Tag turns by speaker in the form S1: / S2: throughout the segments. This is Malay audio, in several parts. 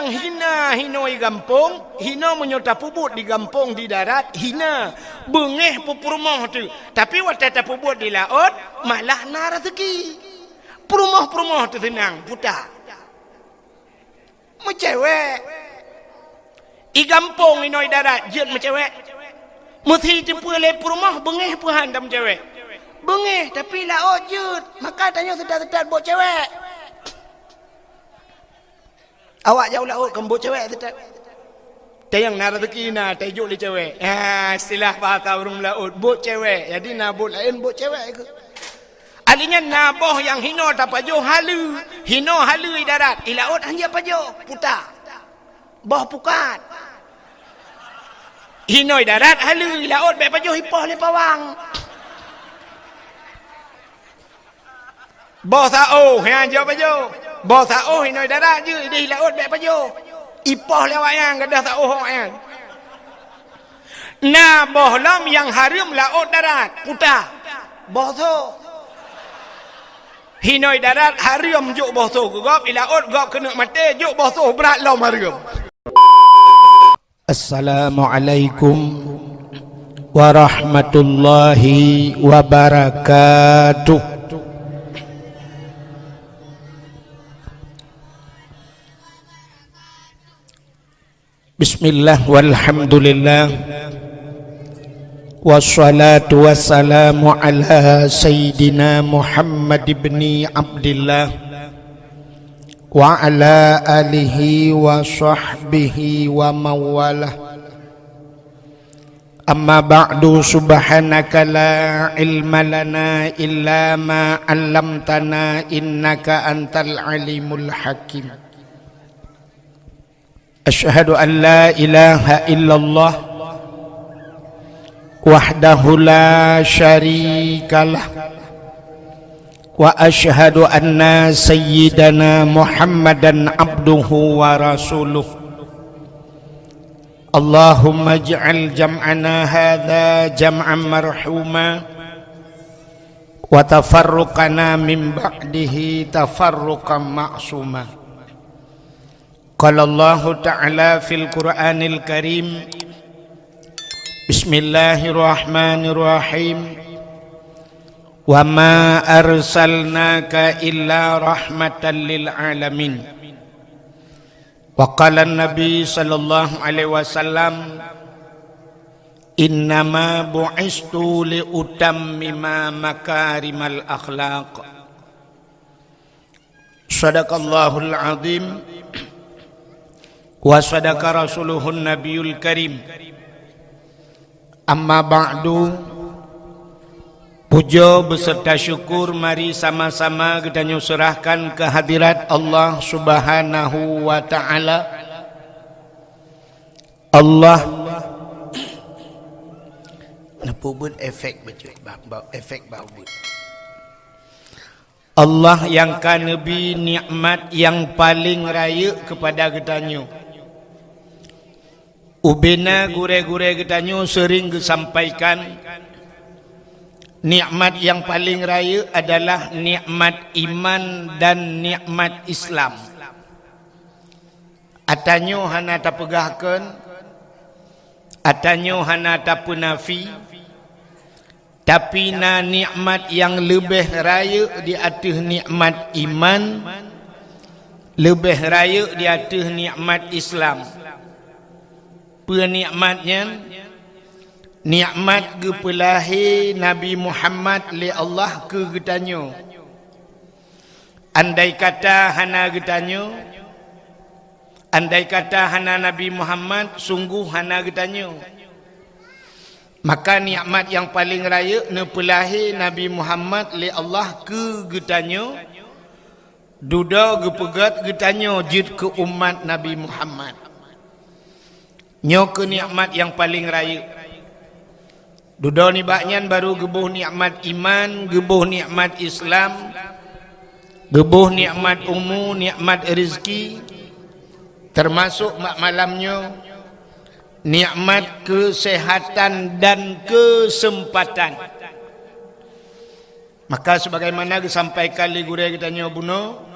S1: yang hina hinoi gampung, hina menyota pubut di gampung di darat, hina bengeh pupurmoh tu. Tapi waktu pubut di laut, malah na rezeki. Purmoh tu tenang, putar. Mencewek. I gampung hinoi darat, jet mencewek. Mesti jumpa le purmoh bengeh puhan dah mencewek. Bengeh tapi laut jet. Maka tanya sedar-sedar buat cewek. Awak jauh laut kan buat cewek tetap. Tayang nak rezeki na tajuk le cewek. Istilah bahasa orang laut buat cewek. Jadi nak buat lain buat cewek ke. Alinya naboh yang hino tak pajo halu. Hino halu di darat. Di laut hanya pajo putar. Boh pukat. Hino di darat halu di laut baik pajo hipoh le pawang. Boh sao yang jauh pajo. Bawa sa'uh inoi darat je. Dia laut baik pajo. Ipoh lewat yang. Gadah sa'uh yang. Nah boh lam yang harum laut darat. Putar. Boh tu. Hinoi darat harum juk boh tu. Gop di laut gop kena mati. Juk boh tu berat lam harum.
S2: Assalamualaikum warahmatullahi wabarakatuh. Bismillah walhamdulillah wassalatu wassalamu ala sayyidina Muhammad ibn Abdillah wa ala alihi wa sahbihi wa mawalah. Amma ba'du, subhanaka la ilma lana illa ma 'allamtana innaka antal alimul hakim. Asyhadu an la ilaha illallah wahdahu la syarikalah wa asyhadu anna sayyidana Muhammadan abduhu wa rasuluh. Allahumma ij'al jam'ana hadza jam'an marhuma wa tafarruqana min ba'dihi tafarruqan ma'suma. Qala Allah Ta'ala fil Qur'anil Karim. Bismillahirrahmanirrahim. Wa ma arsalnaka illa rahmatan lil alamin. Wa qala an-nabi sallallahu alaihi wasallam, innama bu'istu li utammima makarimal akhlaq. Sadaqallahul azim. Wa sadaqa rasuluhun nabiyul karim. Amma ba'du, puja beserta syukur mari sama-sama kita serahkan ke hadirat Allah Subhanahu wa ta'ala. Allah napa buat efek baca efek bau. Allah yang kan nabi nikmat yang paling raya kepada kitanya. Ubena gure-gure kitanya sering disampaikan, nikmat yang paling raya adalah nikmat iman dan nikmat Islam. Atanyo hana tapegahkan, atanyo hana tapunafi, tapi na nikmat yang lebih raya di atas nikmat iman, lebih raya di atas nikmat Islam. Penikmatnya nikmat kepelahi Nabi Muhammad li Allah ke getanyo. Andai kata hana getanyo, andai kata hana Nabi Muhammad, sungguh hana getanyo. Maka nikmat yang paling raya nepelahi Nabi Muhammad li Allah ke getanyo, duda gepegat getanyo jid ke umat Nabi Muhammad. Nyo ke nikmat yang paling raya. Duda ni baknyan baru gebuh nikmat iman, gebuh nikmat Islam, gebuh nikmat umum, nikmat rezeki, termasuk malamnya nikmat kesehatan dan kesempatan. Maka sebagaimana disampaikan li guru kita nyo buno,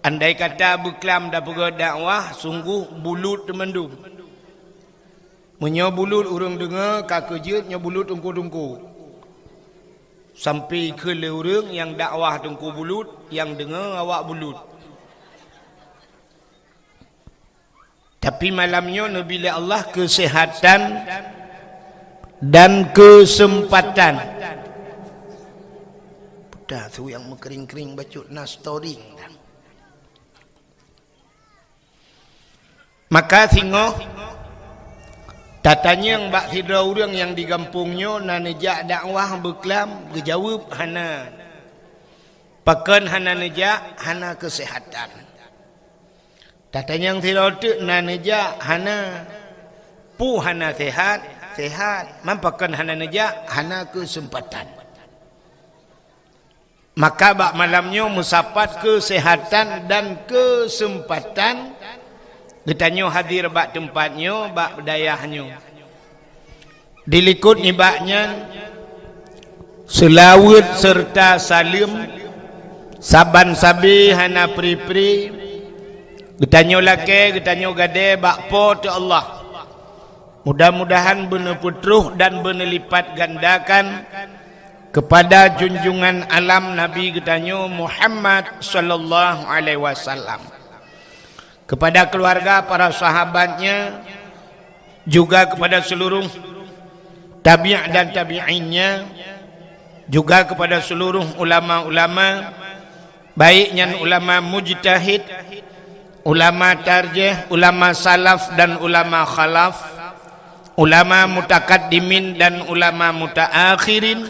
S2: Andai kata berkelam dah pergi dakwah, sungguh bulut temendum. Menyo bulut urang dengar, kakejut nyo bulut tungku-tungku. Sampai ke orang yang dakwah tungku bulut, yang dengar awak bulut. Tapi malamnya Nabi Allah kesehatan dan kesempatan. Dah tu yang mengkering-kering bacut nas story. Maka tengok tatanya yang bak hidra orang yang di kampungnya na nejak dakwah berkelam berjawab hana. Pakan hana nejak hana kesehatan. Tatanya yang tidak na nejak hana pu hana sehat. Mampakan hana nejak hana kesempatan. Maka bak malamnya musapat kesehatan dan kesempatan. Getanyo hadir bak tempatnya, bak dayahnya. Dilikut ni baknya selawat serta salim saban sabi hana pri-pri. Getanyo laki, getanyo gade bak po tu Allah. Mudah-mudahan benar putruh dan benar lipat gandakan kepada junjungan alam Nabi getanyo Muhammad sallallahu alaihi wasallam. Kepada keluarga, para sahabatnya, juga kepada seluruh tabi' dan tabi'innya, juga kepada seluruh ulama-ulama, baiknya ulama mujtahid, ulama tarjih, ulama salaf dan ulama khalaf, ulama mutakaddimin dan ulama mutaakhirin,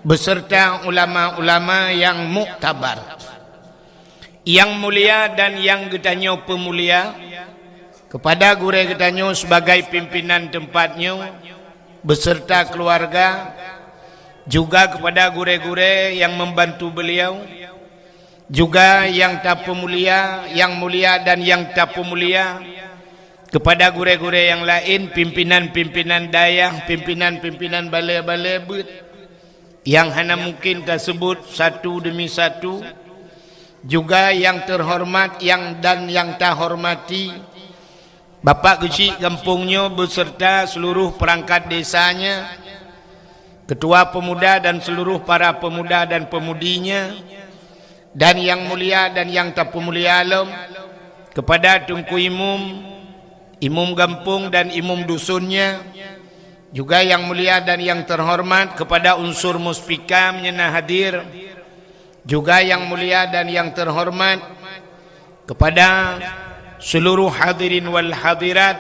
S2: beserta ulama-ulama yang muktabar, yang mulia dan yang getanyo pemulia, kepada gure getanyo sebagai pimpinan tempatnya beserta keluarga, juga kepada gure-gure yang membantu beliau, juga yang tak pemulia, yang mulia dan yang tak pemulia, kepada gure-gure yang lain, pimpinan-pimpinan dayah, pimpinan-pimpinan balai-balai but yang hanya mungkin tersebut satu demi satu, juga yang terhormat yang dan yang tak hormati Bapak kecil kampungnya beserta seluruh perangkat desanya, ketua pemuda dan seluruh para pemuda dan pemudinya, dan yang mulia dan yang tak pemulia alam, kepada Tunku Imum kampung dan imum dusunnya, juga yang mulia dan yang terhormat kepada unsur muspika menyena hadir, juga yang mulia dan yang terhormat kepada seluruh hadirin wal hadirat,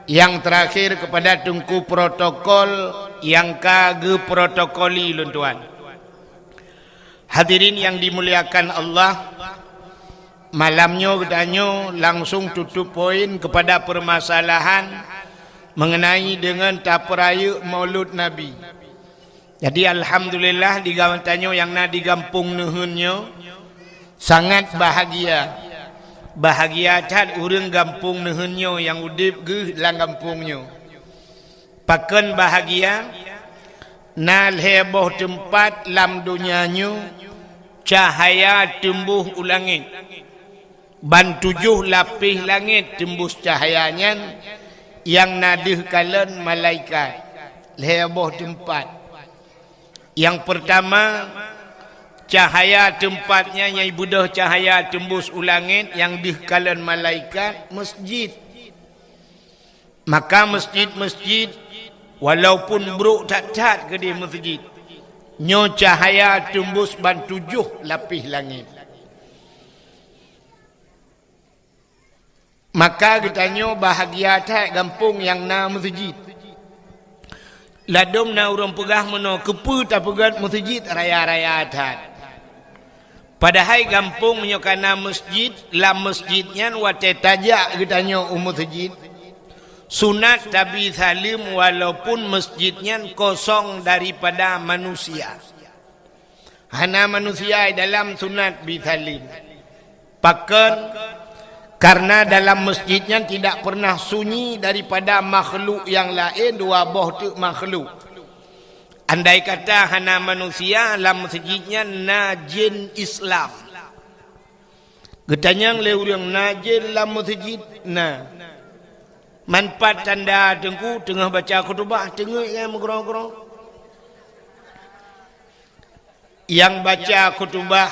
S2: yang terakhir kepada Tunku protokol yang kage protokoli luntuan. Hadirin yang dimuliakan Allah, malamnya katanya langsung tutup poin kepada permasalahan mengenai dengan taperaya Maulud Nabi. Jadi alhamdulillah di gawantanyo yang na di kampung nuhunnya sangat bahagia. Bahagia cat urang kampung nuhunnya yang udip ge lang kampungnya. Paken bahagia nal heboh tempat lam dunianya cahaya tembuh ulangit. Ban 7 lapis langit tembus cahayanya yang nadih kalen malaikat. Heboh tempat. Yang pertama, cahaya tempatnya yang ibudah cahaya tembus ulangit yang dihkalan malaikat masjid. Maka masjid-masjid walaupun buruk tak-tak ke dia masjid, nyo cahaya tembus ban 7 lapis langit. Maka kita bahagia tak kampung yang na masjid. Ladom na urang pegah meno kepu tak pegat masjid raya-raya adat. Padahal kampung menyokana masjid, lam masjidnya wate tajak getanyo masjid. Sunat tabi salim walaupun masjidnya kosong daripada manusia. Hana manusia dalam sunat bi salim. Pakan karena dalam masjidnya tidak pernah sunyi daripada makhluk yang lain, dua boh tu makhluk. Andai kata hana manusia, dalam masjidnya na jin Islam. Getanyang le urang najil lam masjid na. Manfaat tanda tengku tengah baca khutbah tengok yang mengerong-gerong. Yang baca khutbah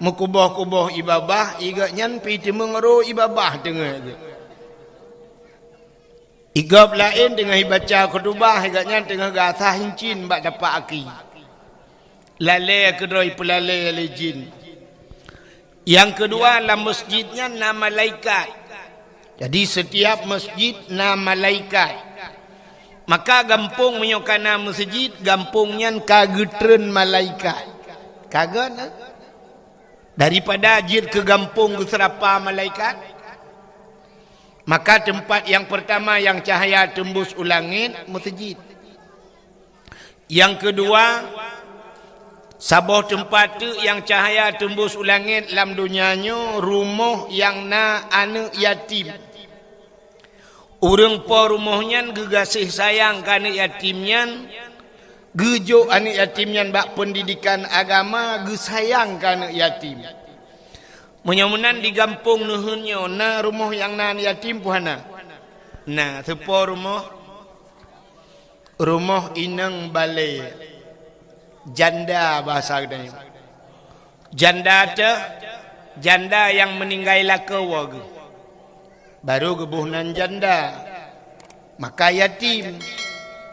S2: mukubah-kubah ibabah iga nyampi ti mengero ibabah tengah ke. Igab lain tengah baca khutbah iga nyan tengah gasah hincin bak dapat aki. Lale kedoi pelale le jin. Yang kedua dalam masjidnya nama malaikat. Jadi setiap masjid nama malaikat. Maka gampung menyokana masjid gampungnya kagetren malaikat. Kaget daripada jid ke gampung ke serapa malaikat. Maka tempat yang pertama yang cahaya tembus ulangit masjid. Yang kedua sabah tempat tu yang cahaya tembus ulangit dalam dunianya rumah yang na anak yatim. Urang po rumahnya gegasih sayang ke anak yatimnya, gejo anak yatimnya bak pendidikan agama, gesayang ke anak yatim. Menyamunan di kampung nuhunnya na rumah yang na anak yatim puhana. Nah, sepo rumah inang balai. Janda bahasa katanya. Janda tu janda yang meninggal lakawa ke. Baru kebunan janda. Maka yatim.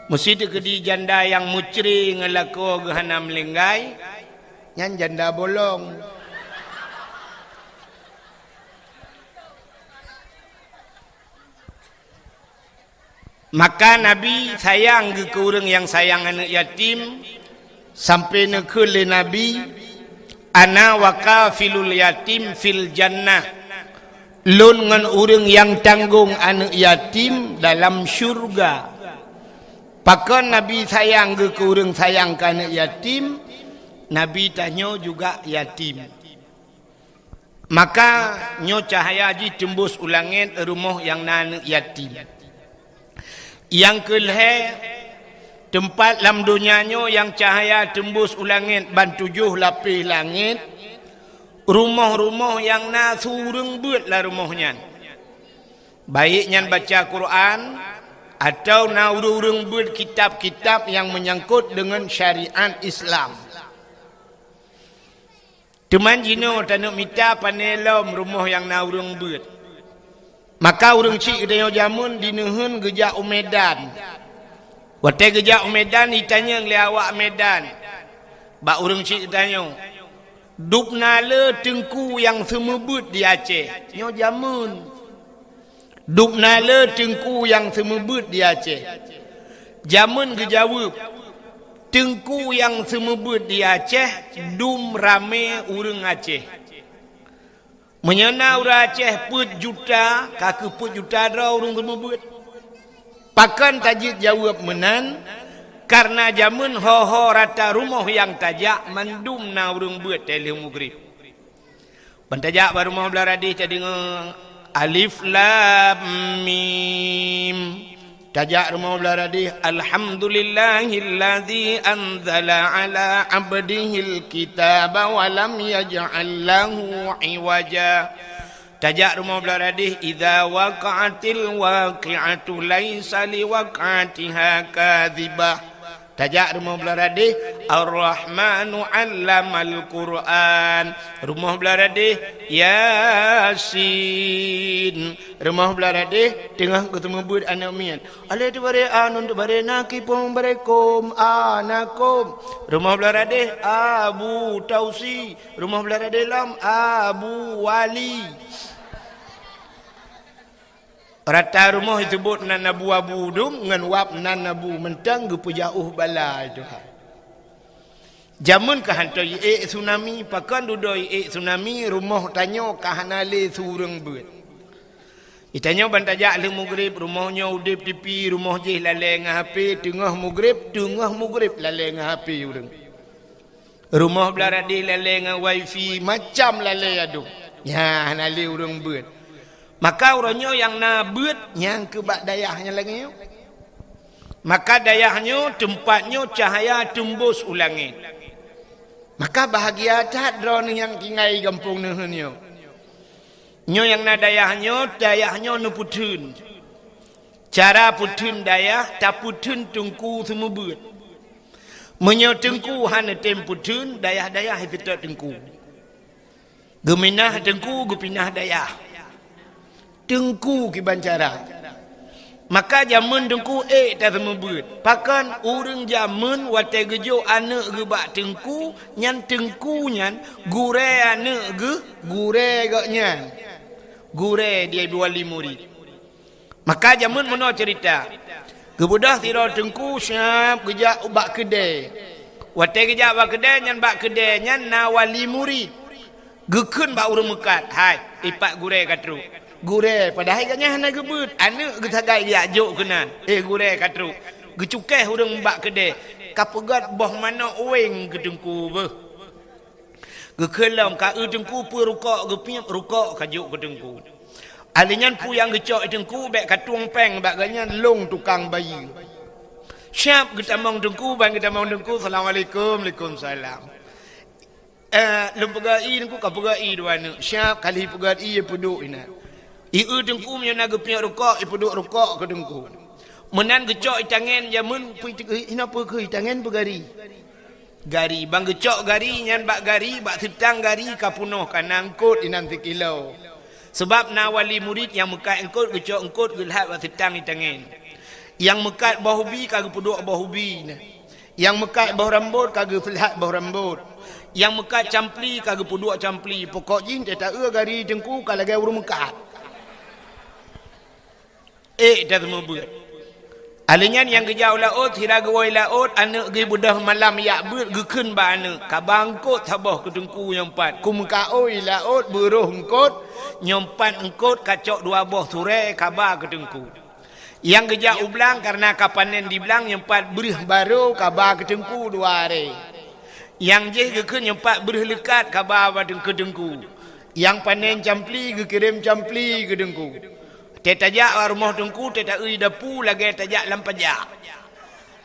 S2: Mesti tu kedi janda yang mucri ngelakawa ke hana melinggai. Yang janda bolong. Maka Nabi sayang ke orang yang sayang anak yatim. Sampai nekul Nabi ana wakafilul yatim fil jannah. Lun ngan urang yang tanggung anak yatim dalam syurga. Pakan Nabi sayang ke urang sayang ke anak yatim, Nabi tanya juga yatim. Maka nyo cahaya ji tembus ulangin rumah yang anak yatim. Yang kelhe tempat dalam dunianya yang cahaya tembus ulangit ban 7 lapis langit. Rumah-rumah yang na sureng beut lah rumahnya. Baiknya baca Quran atau na urung beut kitab-kitab yang menyangkut dengan syariat Islam. Teman jino tanuk mita panelom rumah yang na urung beut. Maka urung cik kedayo jamun dinuhun gejak Medan. Waktu gejak Medan ditanya oleh awak Medan. Bak urang cik tanya. Dupna le tengku yang semebut di Aceh. Nyo jamun. Dupna le tengku yang semebut di Aceh. Jamun gejawab. Tengku yang semebut di Aceh dum rame urang Aceh. Menyana urang Aceh put juta, kaki put juta dah urang semebut. Pakan tajik jawab menan karena jamun ho rata rumah yang tajak mandum na urung buat tele mugrib. Bantajak baru mau belaradi tadi alif lam mim. Tajak rumah belaradi alhamdulillahilladzi anzala ala abdihil kitaba wa lam yaj'al lahu iwaja. Tajak rumah belaradi idza waqa'atil waqi'atu laisa liwaqa'atiha kadzibah. Tajak rumah belaradi ar-rahmanu 'allamal Qur'an. Rumah belaradi Yasin. Rumah belaradi tengah ketemu bud anak mian. Alai tu bare anun tu bare nakipum barekum anakum. Rumah belaradi Abu Tausi. Rumah belaradi lam Abu Wali. Rata rumah disebut nan nabu abu dum ngan wap nan nabu mentang gepu jauh bala itu. Jamun kahanto tsunami pakan dudoi tsunami rumah tanyo kahanale sureng beut. Itanya bantajak le mugrib rumahnya udip tipi rumah jih lale ngah HP tengah mugrib lale ngah HP urang. Rumah belaradi lale ngah wifi macam lale adu. Ya hanale urang beut. Maka orangnya yang nabut yang kebak dayahnya lagi. Maka dayahnya tempatnya cahaya tembus ulangit. Maka bahagia tak drone yang tinggal kampung nuhunnya. Nyo yang na dayahnya nu putun. Cara putun dayah tak putun tungku semua buat. Menyo tengku hana tem putun dayah-dayah itu tengku. Geminah tengku gepinah dayah. Tengku kiban cara. Maka zaman tengku tak semua buat. Pakan urang zaman watai gejo anak gebak tengku nyan tengku nyan gure anak gure gak nyan. Gure dia wali murid. Maka zaman mana cerita. Kebudah tiro tengku syap gejak bak kedai. Watai gejak bak kedai nyan bak kedai nyan na wali murid. Gekun bak urang mekat. Hai, ipak gure katru. Gure padahal katnya hana gebut. Anak getagai dia jok kenan. Gure katru. Gecukeh urang bak kedai. Kapegat boh mana ueng ke tengku beh. Gekelam ka tengku pu rukak gepiap rukak kajuk ke tengku. Alinyan pu yang gecok tengku bek katuang peng bak ganyan long tukang bayi. Syap getamang tengku bang getamang tengku assalamualaikum waalaikumsalam. Lempagai tengku kapegai dua anak. Syap kali pegai peduk ina. Iu tengku punya naga punya rukak, ipeduk rukak ke tengku. Menan gecok tangan jamun ina apa ke tangan pegari. Gari bang gecok gari nyan bak gari bak setang gari kapunoh kan angkut nanti kilo. Sebab na wali murid yang mekat angkut gecok angkut gelhat bak setang di tangan. Yang mekat bau hubi kagak peduk bau hubi. Yang mekat bau rambut kagak filhat bau rambut. Yang mekat campli kagak peduk campli. Pokok jin tak gari tengku kalau gaya urung mekat. Dah semua buat. Alinyan yang kejauh laut, hira gawai laut, anak gi budah malam yak buat, gekun ba anak. Kabangkut tabah ke tengku nyompat. Kumkaoi laut, beruh engkut, nyompat engkut, kacok dua boh surai, kabar ke tengku. Yang kejauh belang, karena kapanen di belang, nyompat berih baru, kabar ke tengku dua hari. Yang jeh gekun nyompat berih lekat, kabar ke tengku. Yang panen campli, gekirim campli ke tengku. Tetajak rumah tengku, tetak dapu lagi tajak lampajak.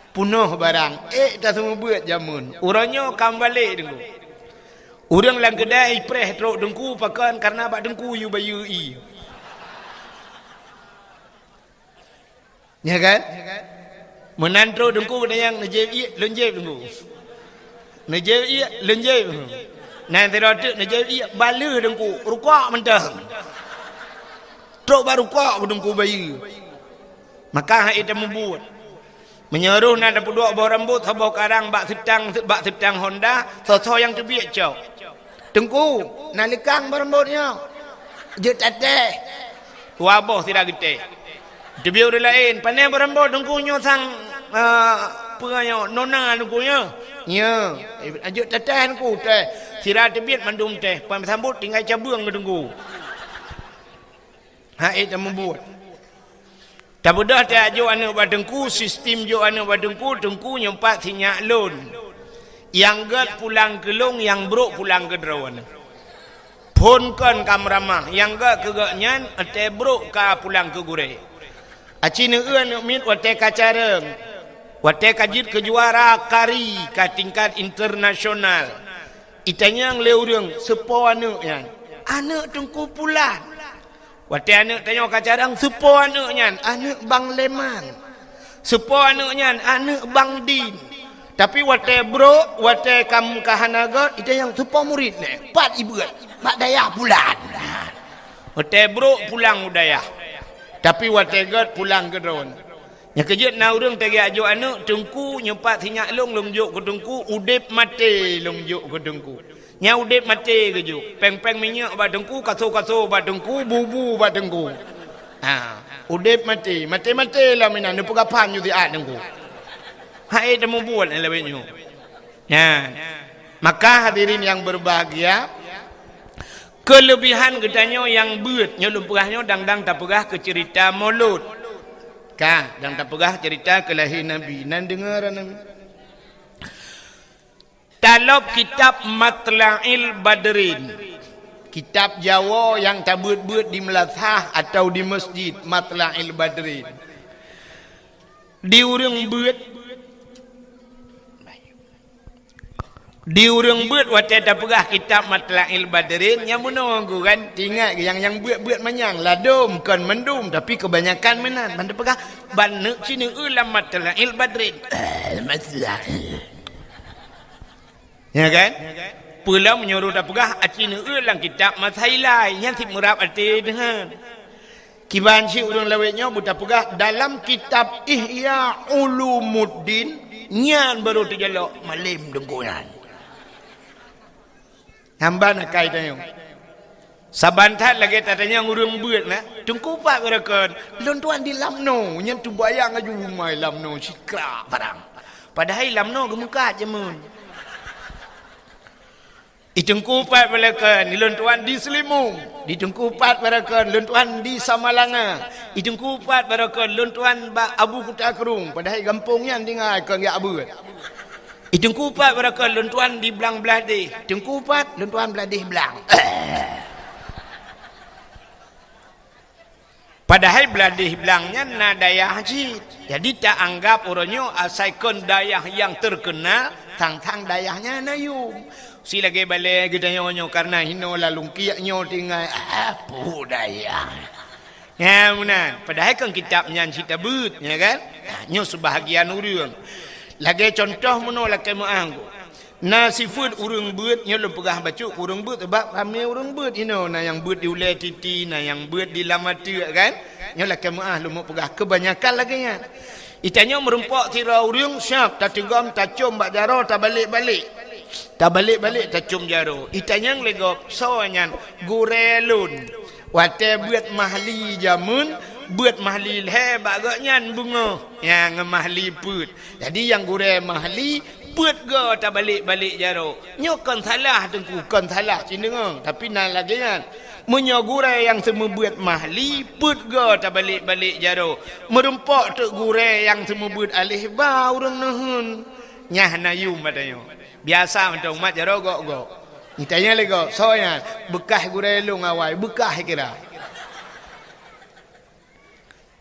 S2: Punuh barang. Tak semua buat jamun. Orangnya kam balik tengku. Orang lang kedai preh teruk tengku pakan karena bak tengku you bayu i. Ya kan? Menantro tengku yang nejeb i lenjeb tengku. Nejeb i lenjeb. Nanti rotuk nejeb i bala tengku. Rukak mentah. Truk baru kok bedungku bayi. Maka itu membuat. Menyeruh nak dapat dua bawah rambut, sabah karang, bak setang Honda, so yang terbiak cok. Tengku, nalikang berambutnya. Jut tateh. Wabah tidak gede. Terbiak orang lain. Pandai berambut, tengkunya sang, penganya, nona tengkunya. Ya, jut tateh tengku, teh. Sirah terbiak mandum teh. Pandai sambut, tinggal cabung ke tengku. Itu membuat. Tak mudah tak jo anak badengku sistem jo anak badengku tengku nyempat sinyak lon. Yang gat pulang ke long yang bro pulang ke drawan. Pun kan kamramah yang gat ke gatnyan ate bro ka pulang ke gure. Acina eun mit wate kacareng. Wate kajit ke juara kari ka tingkat internasional. Itanya yang leurang sepo anak yan. Anak tengku pulang. Watai anak tanya kacarang, sepo anaknya, anak Bang Leman. Sepo anaknya, anak Bang Din. Tapi watai bro, watai kamu kahanagat, itu yang sepo murid ni. Pat ibu, mak dayah pulang. Watai bro pulang udayah. Tapi watai god pulang ke drone. Yang kejut na urang tagi ajo anak, tengku nyempat sinyak long juk ke tengku, udip mati long juk ke tengku. Nya udip mati ke juk. Peng-peng minyak ba tengku, kaso-kaso ba tengku, bubu ba tengku. Udip mati. Mati-mati lah mina. Ni pegapan yu tiat tengku. Hai temu buat ni lebih nyu. Ya. Maka hadirin yang berbahagia, kelebihan katanya yang buat. Nyolong pegahnya dang-dang tak pegah ke cerita maulud. Dang tak pegah cerita kelahiran Nabi. Nan dengar Nabi. Dalam kitab Matla'il Badrin, kitab Jawa yang tak buat-buat di Melazah atau di masjid Matla'il Badrin, diurang buat
S1: Di urang beut wate ta pegah kitab Matla'il Badrin yang menunggu kan tinggal yang beut manyang ladum kan mendum tapi kebanyakan menan banda pegah ban neuk cini ulam Matla'il Badrin. Ya kan? Pula menyuruh ta pegah acini ulang kitab Masailai yang si murab arti dengan kiban si urang lawetnya buta pegah dalam kitab Ihya Ulumuddin nyan baru terjelok malim dengkunan. Hamba nak kait tanya. Sabantat lagi tatanya ngurung beut na. Tungku pak berakon. Lon tuan di Lamno, nyen tu bayang aju mai Lamno sikra parang. Padahal Lamno gemuka je mun. Itungku pat berakon, lon tuan di Selimung. Di tungku pat berakon, lon tuan di Samalanga. Itungku pat berakon, lon tuan ba Abu Kutakrung. Padahal kampungnya tinggal kau enggak beut. Itungku pat berakon lon tuan di Belang Beladih. Tungku pat lon tuan Beladih Belang. Padahal Beladih Belangnya na dayah haji. Jadi tak anggap orangnya asalkan dayah yang terkenal tang-tang dayahnya nayum. Si lagi balik kita nyonya karena hino lalu kiaknya tinggal apa dayah. Ya munan. Padahal kan kitabnya cerita beut, ya kan? Nyo sebahagian urang. Lagi contoh menolak kemuanggu. Na sifut urang beut nya lu pegah baca urang beut sebab ramai urang beut ino na yang beut di ulai titi na yang beut di lamatu kan. Nya lah kemuah lu mau pegah kebanyakan lagi nya. Itanya merempak tira urang syak ta tegam ta cum bak jaro ta balik-balik. Ta balik-balik ta cum jaro. Itanya legop soanyan gurelun. Wate beut mahli jamun beut mahli hebat gaknyan bunga yang mahli put. Jadi yang gure mahli put go ta balik-balik jaro. Nyo kan salah tengku kan salah cindengang tapi nan lagi kan. Menyo gure yang semua beut mahli put go ta balik-balik jaro. Merempak tek gure yang semua beut alih ba urang nehun. Nyah nayum badanyo. Biasa mentong mat jaro gok-gok. Ditanya lagi soalnya bekah gure lu ngawai bekah kira.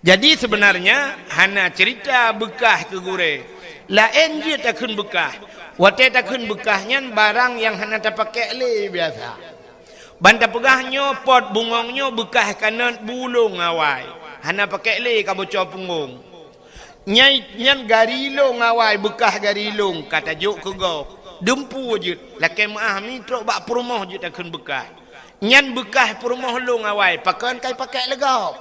S1: Jadi sebenarnya hana cerita bekah ke gure. Lain je takun bekah. Wate takun bekahnya barang yang hana tak pakai le biasa. Banta pegahnya pot bungongnya bekah kanan bulung ngawai. Hana pakai le ka bocor punggung. Nyai nyan garilo ngawai bekah garilung kata juk ke go. Dempu je. Laki maah ni trok bak perumah je takun bekah. Nyan bekah perumah lu ngawai pakai kai pakai legau.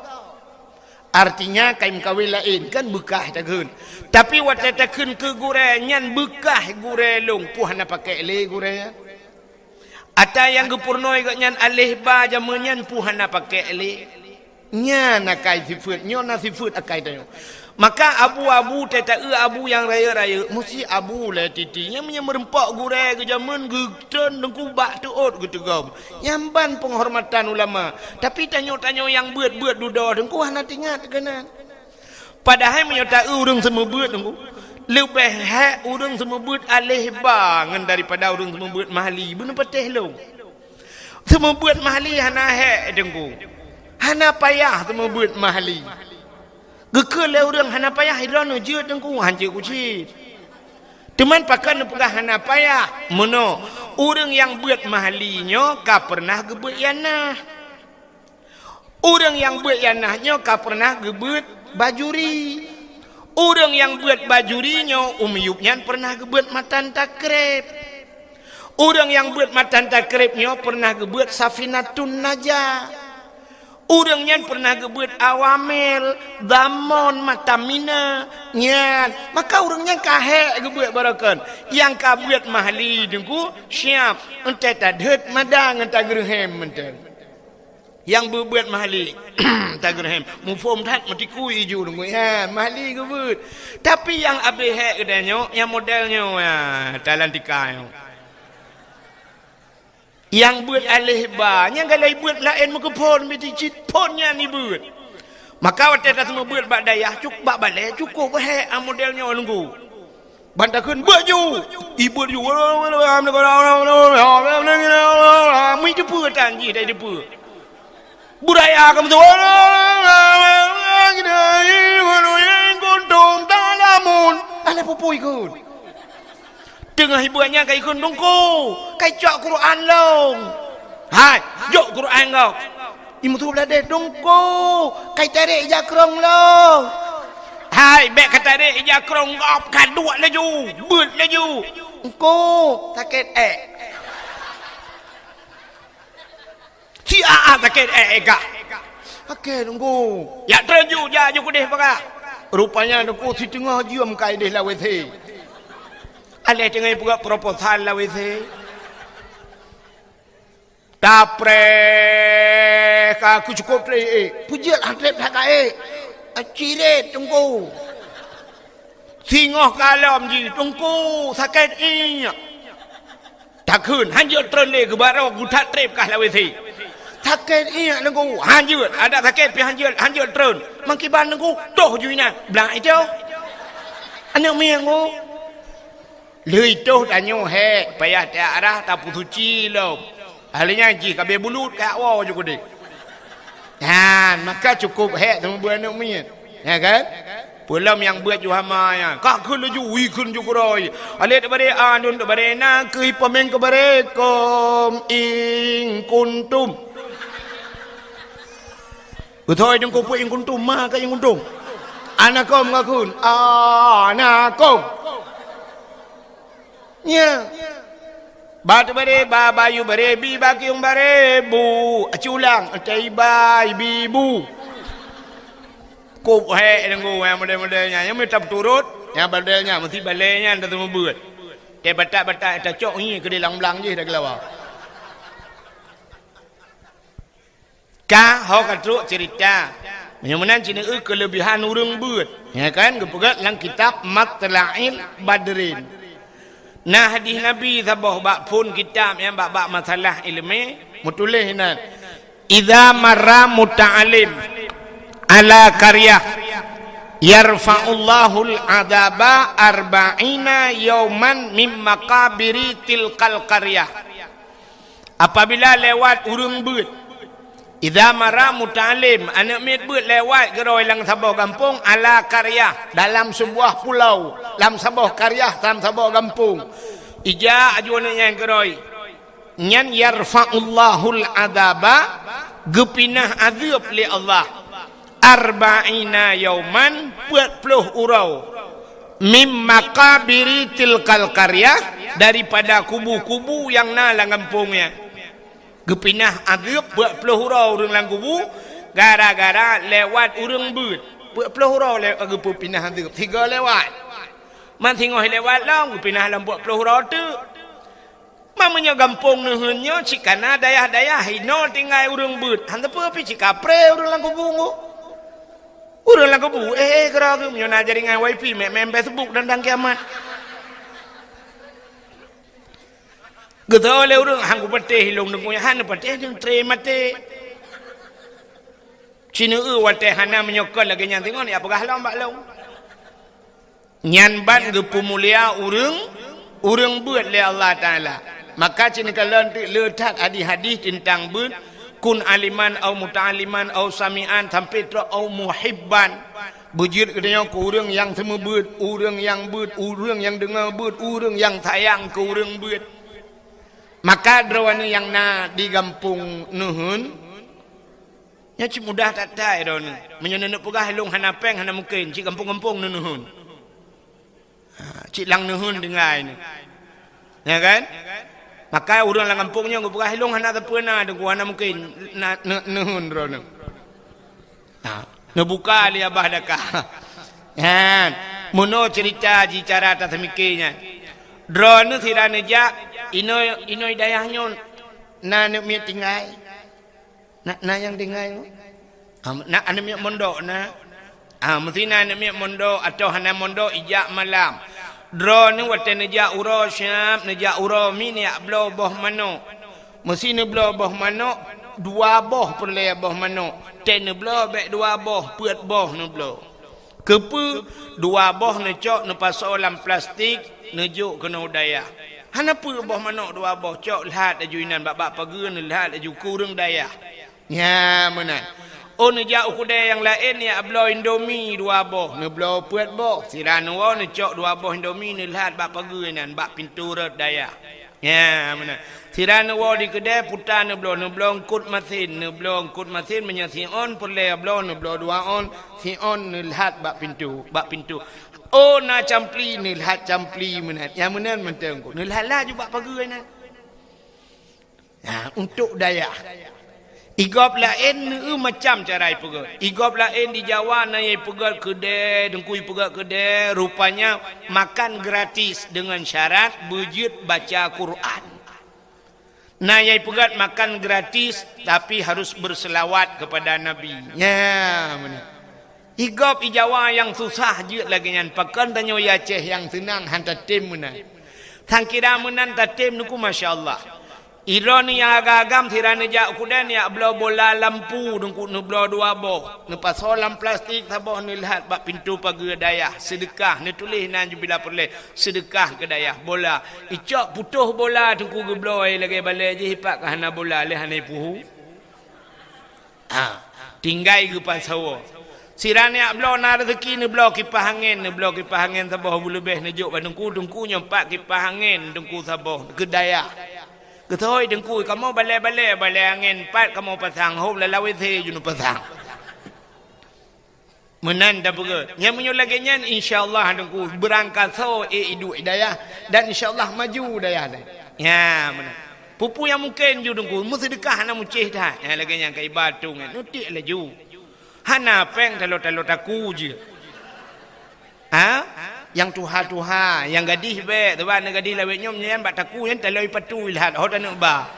S1: Artinya kain kawin lain kan bekah takun. Tapi waktu takun ke gure nyan bekah gure long puhana pakai le gure ya. Ata yang gepurnoi gak nyan alih ba jamannya puhana pakai le. Nyan akai sifut nyon sifut akai tayo. Maka abu-abu teta abu yang raya-raya mesti abu le titinya punya merempak gure ke zaman geton dengku bak tuot gitu gam. Nyamban penghormatan ulama. Tapi tanyo-tanyo yang beut-beut duda dengku hana tingat kena. Padahal menyata urang semua beut dengku. Lebih hak urang semua beut alih bangan daripada urang semua beut mahli. Benar patih long. Semua beut mahli hana hak dengku. Hana payah semua beut mahli. Gekele orang hana payah hidrano je dengku hancur kucing. Teman pakan pegah hana payah. Mono orang yang buat mahlinya ka pernah gebut yanah. Orang yang buat yanahnya ka pernah gebut bajuri. Orang yang buat bajurinya umyubnya pernah gebut matan takrib. Orang yang buat matan takribnya pernah gebut safinatun najah. Orangnya pernah gebut awamil, damon, matamina, nyan. Maka orangnya kahek gebut barakan. Yang kabuat mahli dengku siap. Entah tadhet madang entah gerhem entah. Yang berbuat mahli entah gerhem. Mufum tat mati kui ju dengku. Ya mahli gebut. Tapi yang abehek kedanya, yang modelnya ya talantika. Yang buat alih ba, yang galai buat lain muka pon mesti cit ponnya ni buat. Maka waktu kita semua buat bak dayah cukup bak balik cukup he modelnya nunggu. Bantakan baju, ibu ju. Mui depu tanji dari depu. Budaya kamu tu. Gondong talamun. Ale popoi kun. Tengah ibuannya kai kun dongku. Kai cok Quran long. Hai, jok Quran kau. Imu tu berada dongku. Kai tarik jakrong long. Hai, bek kata tarik jakrong kau kaduk laju. Beut laju. Engko sakit Si sakit kak. Okey tunggu. Ya terju ja ju kudih pakak. Rupanya aku si tengah jiam kai deh lawe the. Ale tengah buka proposal lawe the. Tapre ka aku cukup re. Pujat antrep pakai. Acire tunggu. Singoh kalam ji tunggu sakit inya. Takun hanjut tren le ke baro gutat trep kah lawe the. Sakit iya nengku hanjut ada sakit pi hanjut terun mangkiban nengku toh juina belang itu anak miangu lei toh danyo he payah ta arah ta pusuci lo ahlinya ji kabe bulut ka awo ju kode maka cukup he sama buat anak mian ya kan pulam yang buat ju hama ya kak kun ju wi kun ju kuroi alet bare anun bare na kui pemeng ke bare kom ing kuntum Betul yang kau buat yang kuntum, mah yang kuntum. Anakom ngakun, anakom. Ya. Batu bare, bayu bare, bi bakiung bare, bu. Aculang, taibai, bibu. Kau yang kau yang model-modelnya, yang minta turut, yang modelnya, mesti baliknya anda semua buat. Dia batak-batak, dia cok ni, ke dia lang-lang je dah kelawar. Ka ho katruk cerita menyamanan cina kelebihan urang beut ya kan gepegat lang kitab Matla'il Badrin nah hadis nabi sabah bak pun kitab yang bak masalah ilmu mutulih hinan idza marra muta'alim ala qaryah yarfa'ullahu al-'adaba arba'ina yawman min maqabiri tilkal qaryah apabila lewat urang beut Idza mara muta'alim anak mit beut lewat geroi lang sabah kampung ala qaryah dalam sebuah pulau dalam sebuah qaryah dalam sebuah kampung ija ajuana yang geroi nyan yarfa'ullahul adaba gepinah azab li Allah arba'ina yauman 40 urau mim maqabiri tilkal qaryah daripada kubu-kubu yang na lang kampungnya gepinah azab 40 urau urang lang kubu gara-gara lewat urang beut 40 urau lewat gepinah azab 3 lewat man tengok lewat long gepinah lam 40 urau tu mamanya gampung neuheunnya cikana dayah-dayah hino tinggal urang beut hanteu pi cikapre urang lang kubu urang lang kubu kera ge nyona jaringan wifi mem Facebook dan kiamat Gede oleh orang hanggu pateh hilong nunggunya hana pateh yang tre mate. Cina wate hana menyokol lagi nyan tengok ni apakah long bak long. Nyan ban ge pemulia urang beut le Allah Taala. Maka cina kalau letak hadis-hadis tentang beut kun aliman au muta'aliman au sami'an sampai tra au muhibban. Bujur katanya ke urang yang semua beut, urang yang beut, urang yang dengar beut, urang yang sayang ke urang beut. Maka drawana yang na di kampung nuhun nya ci mudah tak tai don menyenenek pegah long hana peng hana mungkin ci kampung-kampung nuhun ci lang nuhun dengai ni ya kan maka urang lang kampungnya ngau pegah long hana tapena de hana mungkin nuhun drona buka li abah dakah kan mono cerita ji cara tak mikirnya drone sirane ja Inoy dayahnya na mi tinggal na yang tinggal na ane mi mondok na mesti na ane mi mondok atau hana mondok ijak malam drone wate neja uro syam neja uro mini ablo boh mano mesti ne blo boh mano 2 boh perle boh mano ten ne blo bek 2 boh peut boh ne blo kepu 2 boh ne cok ne pasok dalam plastik ne juk kena dayah hana pu boh manok 2 boh cok lihat ajuinan bab pageun lihat aju kurang dayah nya menan Oh ni jauh kedai yang lain ni ablo Indomie 2 boh, ni blo puat boh. Sirana wa ni cok 2 boh Indomie ni lihat bak pagi nan bak pintu red daya. Ya mana. Sirana wa di kedai putar ni blo kut mesin, ni blo kut mesin menyasi on perle blo ni blo 2 on, si on ni lihat bak pintu. Oh na campli ni lihat campli mana. Yang mana menteng ko. Ni lihat lah juga pagi nan. Ya untuk daya. Igop lain macam cara pegat. Igop lain di Jawa na ye pegat kedai, dengkui pegat kedai, rupanya makan gratis dengan syarat bujut baca Quran. Na ye pegat makan gratis tapi harus berselawat kepada Nabi. Ya, mana? Igop di Jawa yang susah je lagi nyan pakan tanyo ya Aceh yang senang hantar tim mana. Tang kira menan tatim nuku masya-Allah. Ironi yang agak-agam tirana jak kudan ya belau bola lampu dengku nu belau 2 boh. Nu pasolam plastik taboh ni lihat bak pintu pagi dayah sedekah ni tulis nan bila perle sedekah ke dayah bola. Icok putuh bola dengku ge belau ai lagi balik je hipak kahana bola le hanai puhu. Tinggai ke pasawo. Sirana belau na rezeki ni belau kipas angin ni belau kipas angin taboh lebih ni juk dengku nyempak kipas angin dengku taboh ke dayah. Ketoi dengku kamu balai angin pat kamu pasang hop lalawi the junu pasang. Menan dah berat. Yang menyo lagi nyan insyaallah dengku berangkat so hidup hidayah dan insyaallah maju dayah. Ya mana. Pupu yang mungkin ju dengku mu sedekah na mucih dah. Ya lagi yang kai batu ngan nutik la ju. Hana peng talo taku je. Yang tuha yang gadis be tuan gadis lawet nyom nyen bak taku yang taloi patu lihat ho tanuk ba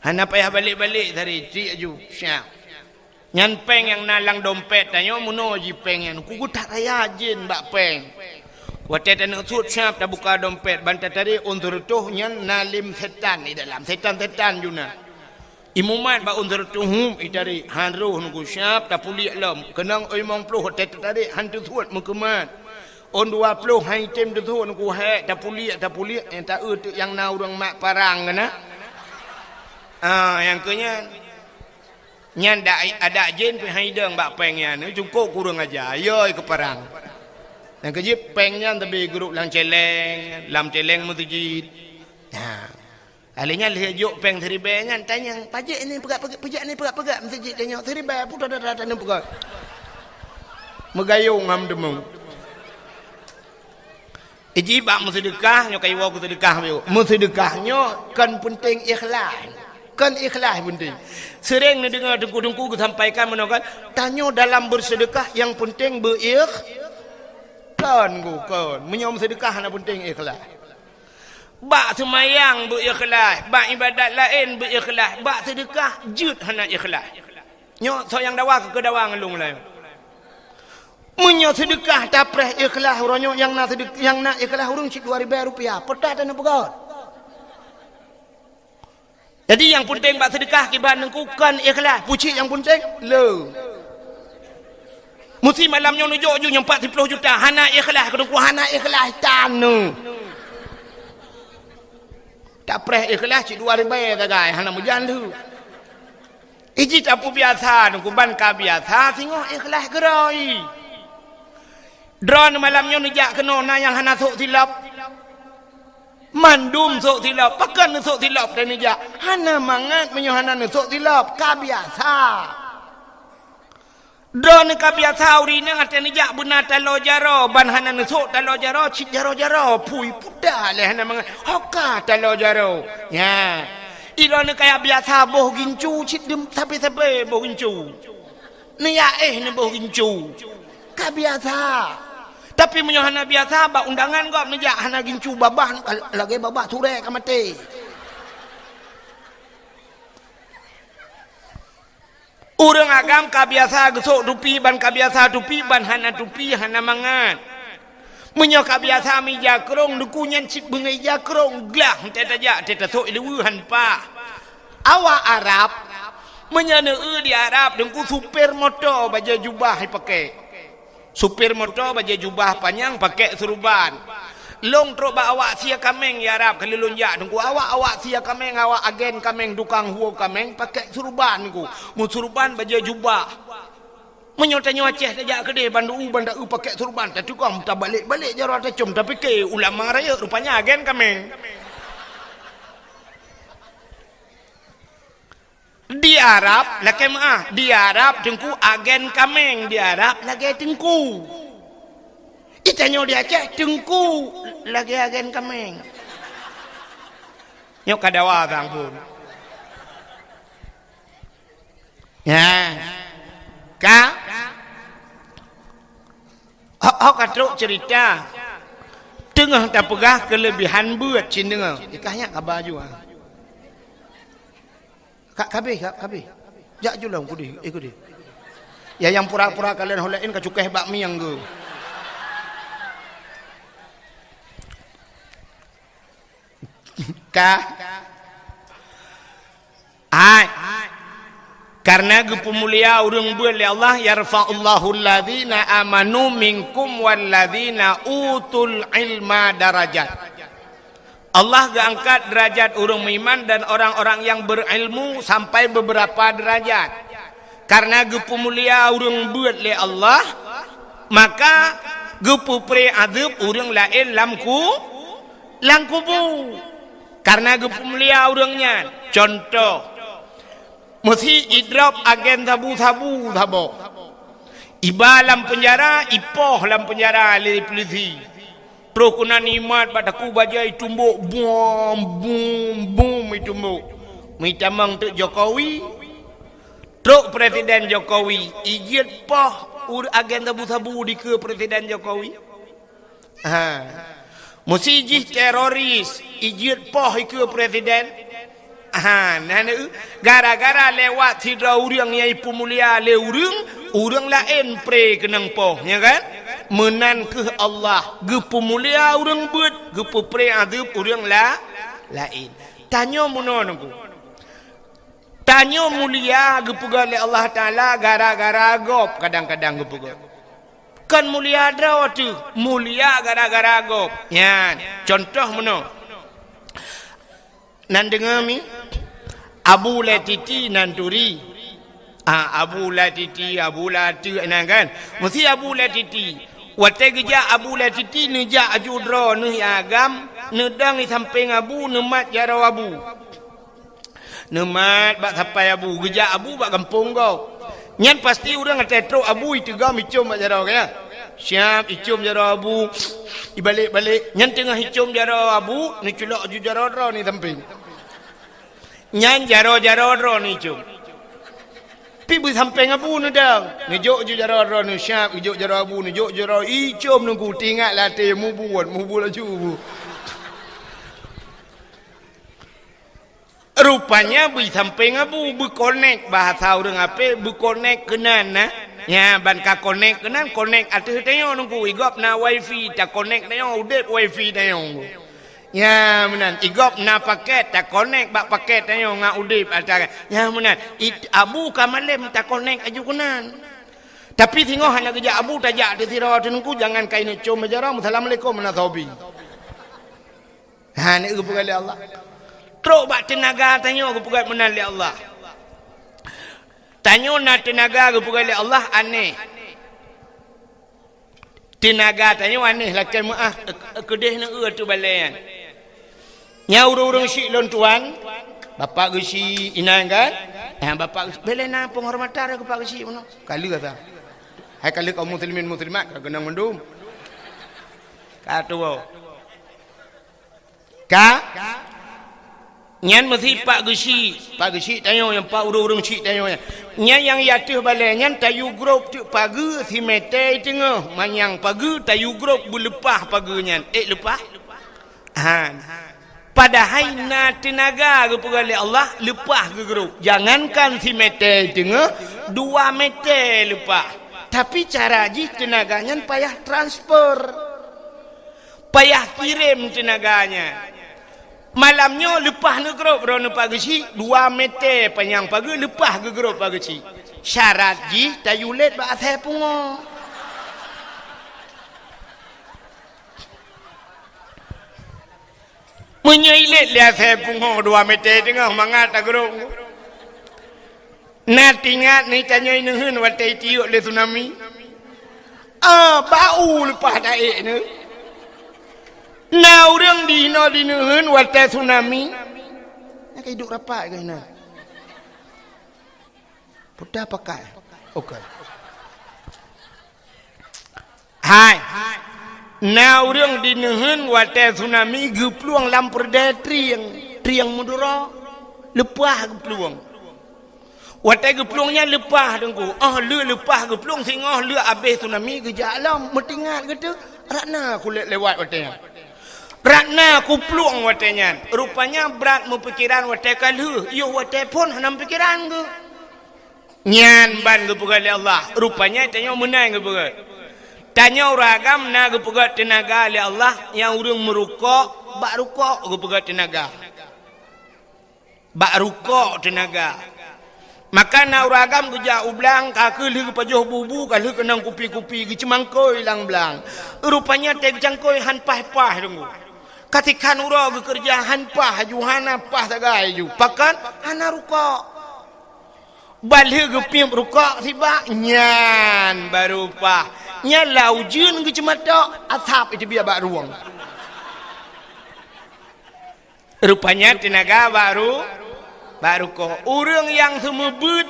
S1: hana payah balik dari cik aju syah nyan peng yang nalang dompet tanyo muno ji peng yang ku tak raya jin bak peng watet tanuk sut syap dah buka dompet bantat tadi undur tuh nyan nalim setan di dalam setan juna. Imumat ba undur tuhum itari hanruh nuku syap tak pulik lam kenang oi 50 hotel tadi hantu suat mukemat on 20 hai tem tu nuku hai tak pulik yang tak yang na urang mak parang kana yang kenya nyan ada jen pe hai deng bak peng nya ni cukup kurang aja yoi ke parang yang kejip peng nya tapi grup lam celeng mutujid alinya lihat juk peng seribai nya tanya pajak ni pegak ni pegak masjid tanya seribai putar dah ni pegak megayung ngam demung iji bak sedekah nyo kai wa ku sedekah yo sedekahnya kan penting ikhlas penting sering ni dengar dengku sampaikan menokan tanya dalam bersedekah yang penting kan menyom sedekah na penting ikhlas. Bak semayang berikhlas, bak ibadat lain berikhlas, bak sedekah jut hana ikhlas. Nyo so yang dawa ke dawa ngelung lain. Menyo sedekah tapreh ikhlas uronyo yang nak sedekah yang nak ikhlas urung cik 2000 rupiah. Petat dan pegot. Jadi yang penting bak sedekah kiban nengkukan ikhlas, pucik yang penting le. Mesti malamnya nujuk ju 40 juta hana ikhlas kedengku hana ikhlas tanu. Tak preh ikhlas cik 2000 tagai hana mujan tu. Iji tapu biasa nungku ban ka biasa singoh ikhlas gerai. Drone malamnya nujak kena na yang hana sok silap. Mandum sok silap, pakan sok silap dan nujak. Hana mangat menyo hana sok silap ka biasa. Drone ka biasa urina ngate nujak benar talo jaro ban hana sok talo jaro cik jaro pui puda le hana mangat hoka talo jaro. Ya. Irone kayak biasa boh gincu cik dem sampai boh gincu. Ni ya ni boh gincu. Ka biasa. Tapi menyo hana biasa ba undangan kok nujak hana gincu babah lagi babah ture ka mati. Urang agam kabiasa gesok tupi ban kabiasa tupi ban hana tupi hana mangat. Menyo kabiasa mi jakrong dukunyan cik bengai jakrong glah teta ja teta sok ilu han pa. Awa Arab menyana di Arab dengku supir motor baju jubah pakai. Supir motor baju jubah panjang pakai seruban. long teruk ba awak sia kameng ya Arab kalau lonjak tunggu awak sia kameng awak agen kameng dukang huo kameng pakai surban ku mu surban baju jubah menyotanya Aceh tajak kedai bandu pakai surban tak tukang tak balik jaro tak cum tapi ke ulama raya rupanya agen kameng di Arab laki maaf di Arab tengku agen kameng di Arab lagi tengku itanyo di Aceh tengku lagi agen kameng nyok kadawa tang pun ya ka hok katruk cerita tengah tak pegah kelebihan buat cin dengar ikahnya kabar juga kabeh jak julang kudi ikut dia ya yang pura-pura kalian holain ka cukai bakmi yang ge ka ai karena gepumulia urang beul ya Allah yarfa'ullahu alladzina amanu minkum walladzina utul ilma darajat Allah angkat derajat orang beriman dan orang-orang yang berilmu sampai beberapa derajat karena gepumulia urang beul ya Allah maka gepu pre adab urang lain langkubu karena gepumulia urangnya contoh mesti idrap agen tabu iba lam penjara ipoh lam penjara le polisi terus kuna nikmat padaku bajai tumbuk bum itumbuk mitamang tu Jokowi terus presiden Jokowi ijit poh agen tabu di ke presiden Jokowi mesti ijit teroris ijit poh ke presiden gara-gara lewat sidra urang yang pumulia le urang lain pre kenang poh ya kan menan ke Allah gepumulia urang beut gepu pre adab urang lain tanyo munonku tanyo mulia gepuga le Allah taala gara-gara gop kadang-kadang gepuga kan mulia draw tu mulia gara-gara gop ya contoh meno nan dengar mi Abu Latiti Nanturi Abu Latiti enak kan mesti Abu Latiti wate geja Abu Latiti neja ajudro ne agam nedang di samping Abu nemat jaro Abu nemat bak sampai Abu geja Abu bak kampung kau nyan pasti urang ngetetro Abu itu gam icum bak jaro kaya siap icum jaro Abu ibalik-balik nyan tengah icum jaro Abu ni culok ju jaro ro ni samping nyan jaro ro ni cum pi bu samping Abu ni dang ni jok ju jaro ro ni siap jok jaro Abu ni jok jaro icum nunggu tinggal latih mu laju bu rupanya bu samping Abu bu connect bahasa urang ape bu connect kenan na ya ban ka connect kenan connect atuh tanya nunggu igop na wifi ta connect tanya udet wifi tanya ya menan igop na paket tak connect bak paket tanya ngak udip atara ya menan Abu kamalem tak connect aju kunan tapi tengok hanya kerja Abu tajak di sirah tenku jangan kain cum majara assalamualaikum nasabi ni gepugal Allah teruk bak tenaga tanya gepugal menan li Allah tanya na tenaga gepugal li Allah aneh tenaga tanya aneh lakai maaf kedeh na tu balayan nya urang-urang syik lon tuan bapak gesi inang kan bapak belena penghormatan ke pak gesi mana kali kata hai kali kaum muslimin muslimat kena mendum kata ka nyan mesti pak gesi tanya yang pak urang-urang syik tanya nya yang yatih balai nyan tayu grup tu pagi si mete tengah manyang pagi tayu grup bulepah pagi nyan lepah padahal na tenaga kepada Allah lepah ke grup jangankan si meter tengah 2 meter lepah tapi cara ji tenaganya payah transfer payah kirim tenaganya malamnya lepah ke grup rono pagi 2 meter panjang pagi lepah ke grup pagi syarat ji tayulet ba asai pungo Menyailit dia saya pungo 2 meter tengah mangat agrong. Na tingat ni tanya inehun watai tiuk le tsunami. Bau lepas daik ni. Na urang dino dinehun watai tsunami. Nak hidup rapat ke na? Pudah pakai. Okey. Hai. Na urang dinehun watai tsunami gepluang lamperde triang mudura. Lepah gepluang. Watai gepluangnya lepah dengku. Le lepah gepluang singah le habis tsunami gejak alam metingat kata rakna kulit lewat watainya. Rakna ku pluang watainya. Rupanya berat mempikiran watai kalu. Yo watai pun hanam pikiran ke. Nyan ban ke pegali Allah. Rupanya tanya menang ke pegali. Tanya uragam na ke pegali tenaga oleh Allah. Yang urang merukuk. Bak rukuk ke pegali tenaga. Bak rukuk tenaga. Maka na uragam gejak ublang kaki lu pajoh bubu kalau kenang kupi-kupi ge cemangkoi lang belang. Rupanya teg cangkoi han pah-pah dengku. Katikan ura ge kerja han pah juhana pah tagai ju. Pakan hana rukuk. Balhe ge pim rukuk tiba nyan baru pah. Nya laujun ge cematok atap itu biar bak ruang. Rupanya tenaga baru ko urang yang semebut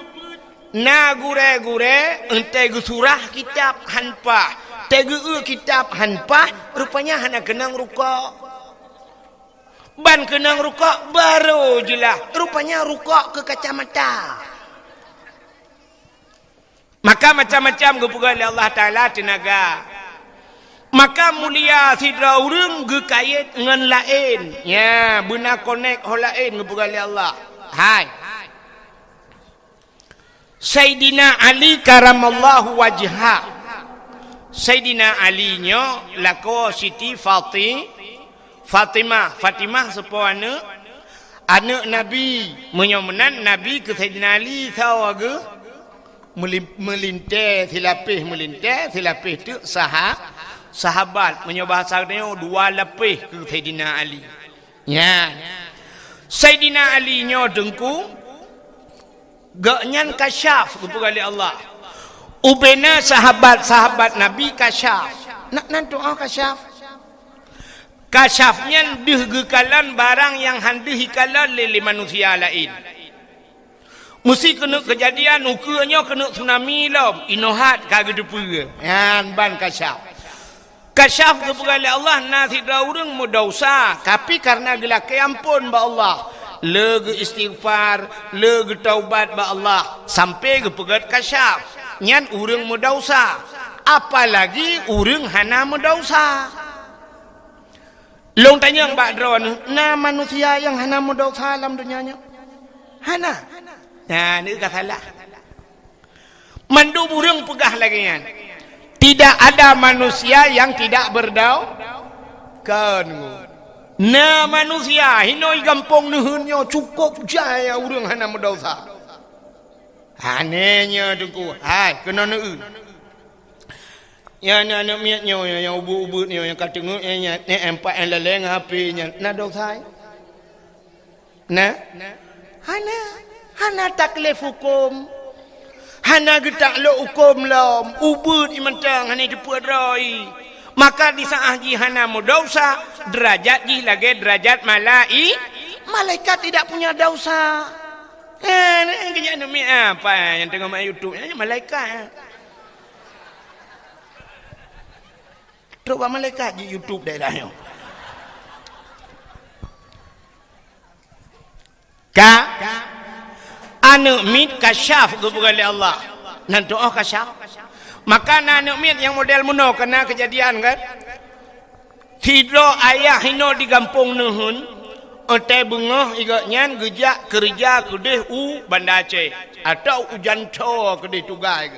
S1: na gure-gure ente surah kitab hanpa tege kitab hanpa rupanya hana kenang rukuk ban kenang rukuk baru jelah rupanya rukuk ke kacamata maka macam-macam gepugal Allah Taala tenaga maka mulia sidra urang ge kait ngan lain ya beuna connect ho lain gepugal Allah. Hai. Sayyidina Ali karamallahu wajha. Sayyidina Ali nyo lako Siti Fatimah sepuana anak Nabi menyomenan Nabi ke Sayyidina Ali tawaga melinteh silapih tu sahabat menyobahasa dia 2 lapih ke Sayyidina Ali. Ya. Sayyidina Ali nyo dengku gaknyan kasyaf kepada Allah. Ubena sahabat-sahabat Nabi kasyaf. Nak doa kasyaf. Kasyafnya deh gekalan barang yang handih hikalan lele manusia lain. Mesti kena kejadian ukanya kena tsunami lom. Inohat kagedepu. Yan ban kasyaf. Kasyaf kepada Allah nasi daurang mudausa tapi karena gelak ampun ba Allah lege istighfar lege taubat ba Allah sampai kepegat kasyaf nyan urang mudausa apalagi urang hana mudausa long tanya mbak dron na manusia yang hana mudausa dalam dunianya hana nah ni katalah mandu urang pegah lagi nyan. Tidak ada manusia yang tidak kan. Na manusia hinoi gampong nuhunnya cukup jaya urang hana mendosa. Hanenya dengku. Hai kena neun. Ya anak miatnya yang ubut-ubutnya yang katenguk nya empat yang leleng HP-nya. Na dosa. Na hana taklif hukum. Hana getak lo hukum lom ubud imantang hana jeput roi maka di saat ji hana dosa derajat ji lagi derajat malaikat tidak punya dosa kejadian demi apa yang tengok main YouTube ini malaikat coba malaikat di YouTube daerahnya anak mit kasyaf kepada Allah nan doa kasyaf maka anak mit yang model muno kena kejadian kan hidro ayah hino di kampung nuhun ote bengah igaknya gejak kerja kedeh Banda Aceh atau ujan co kedeh tugai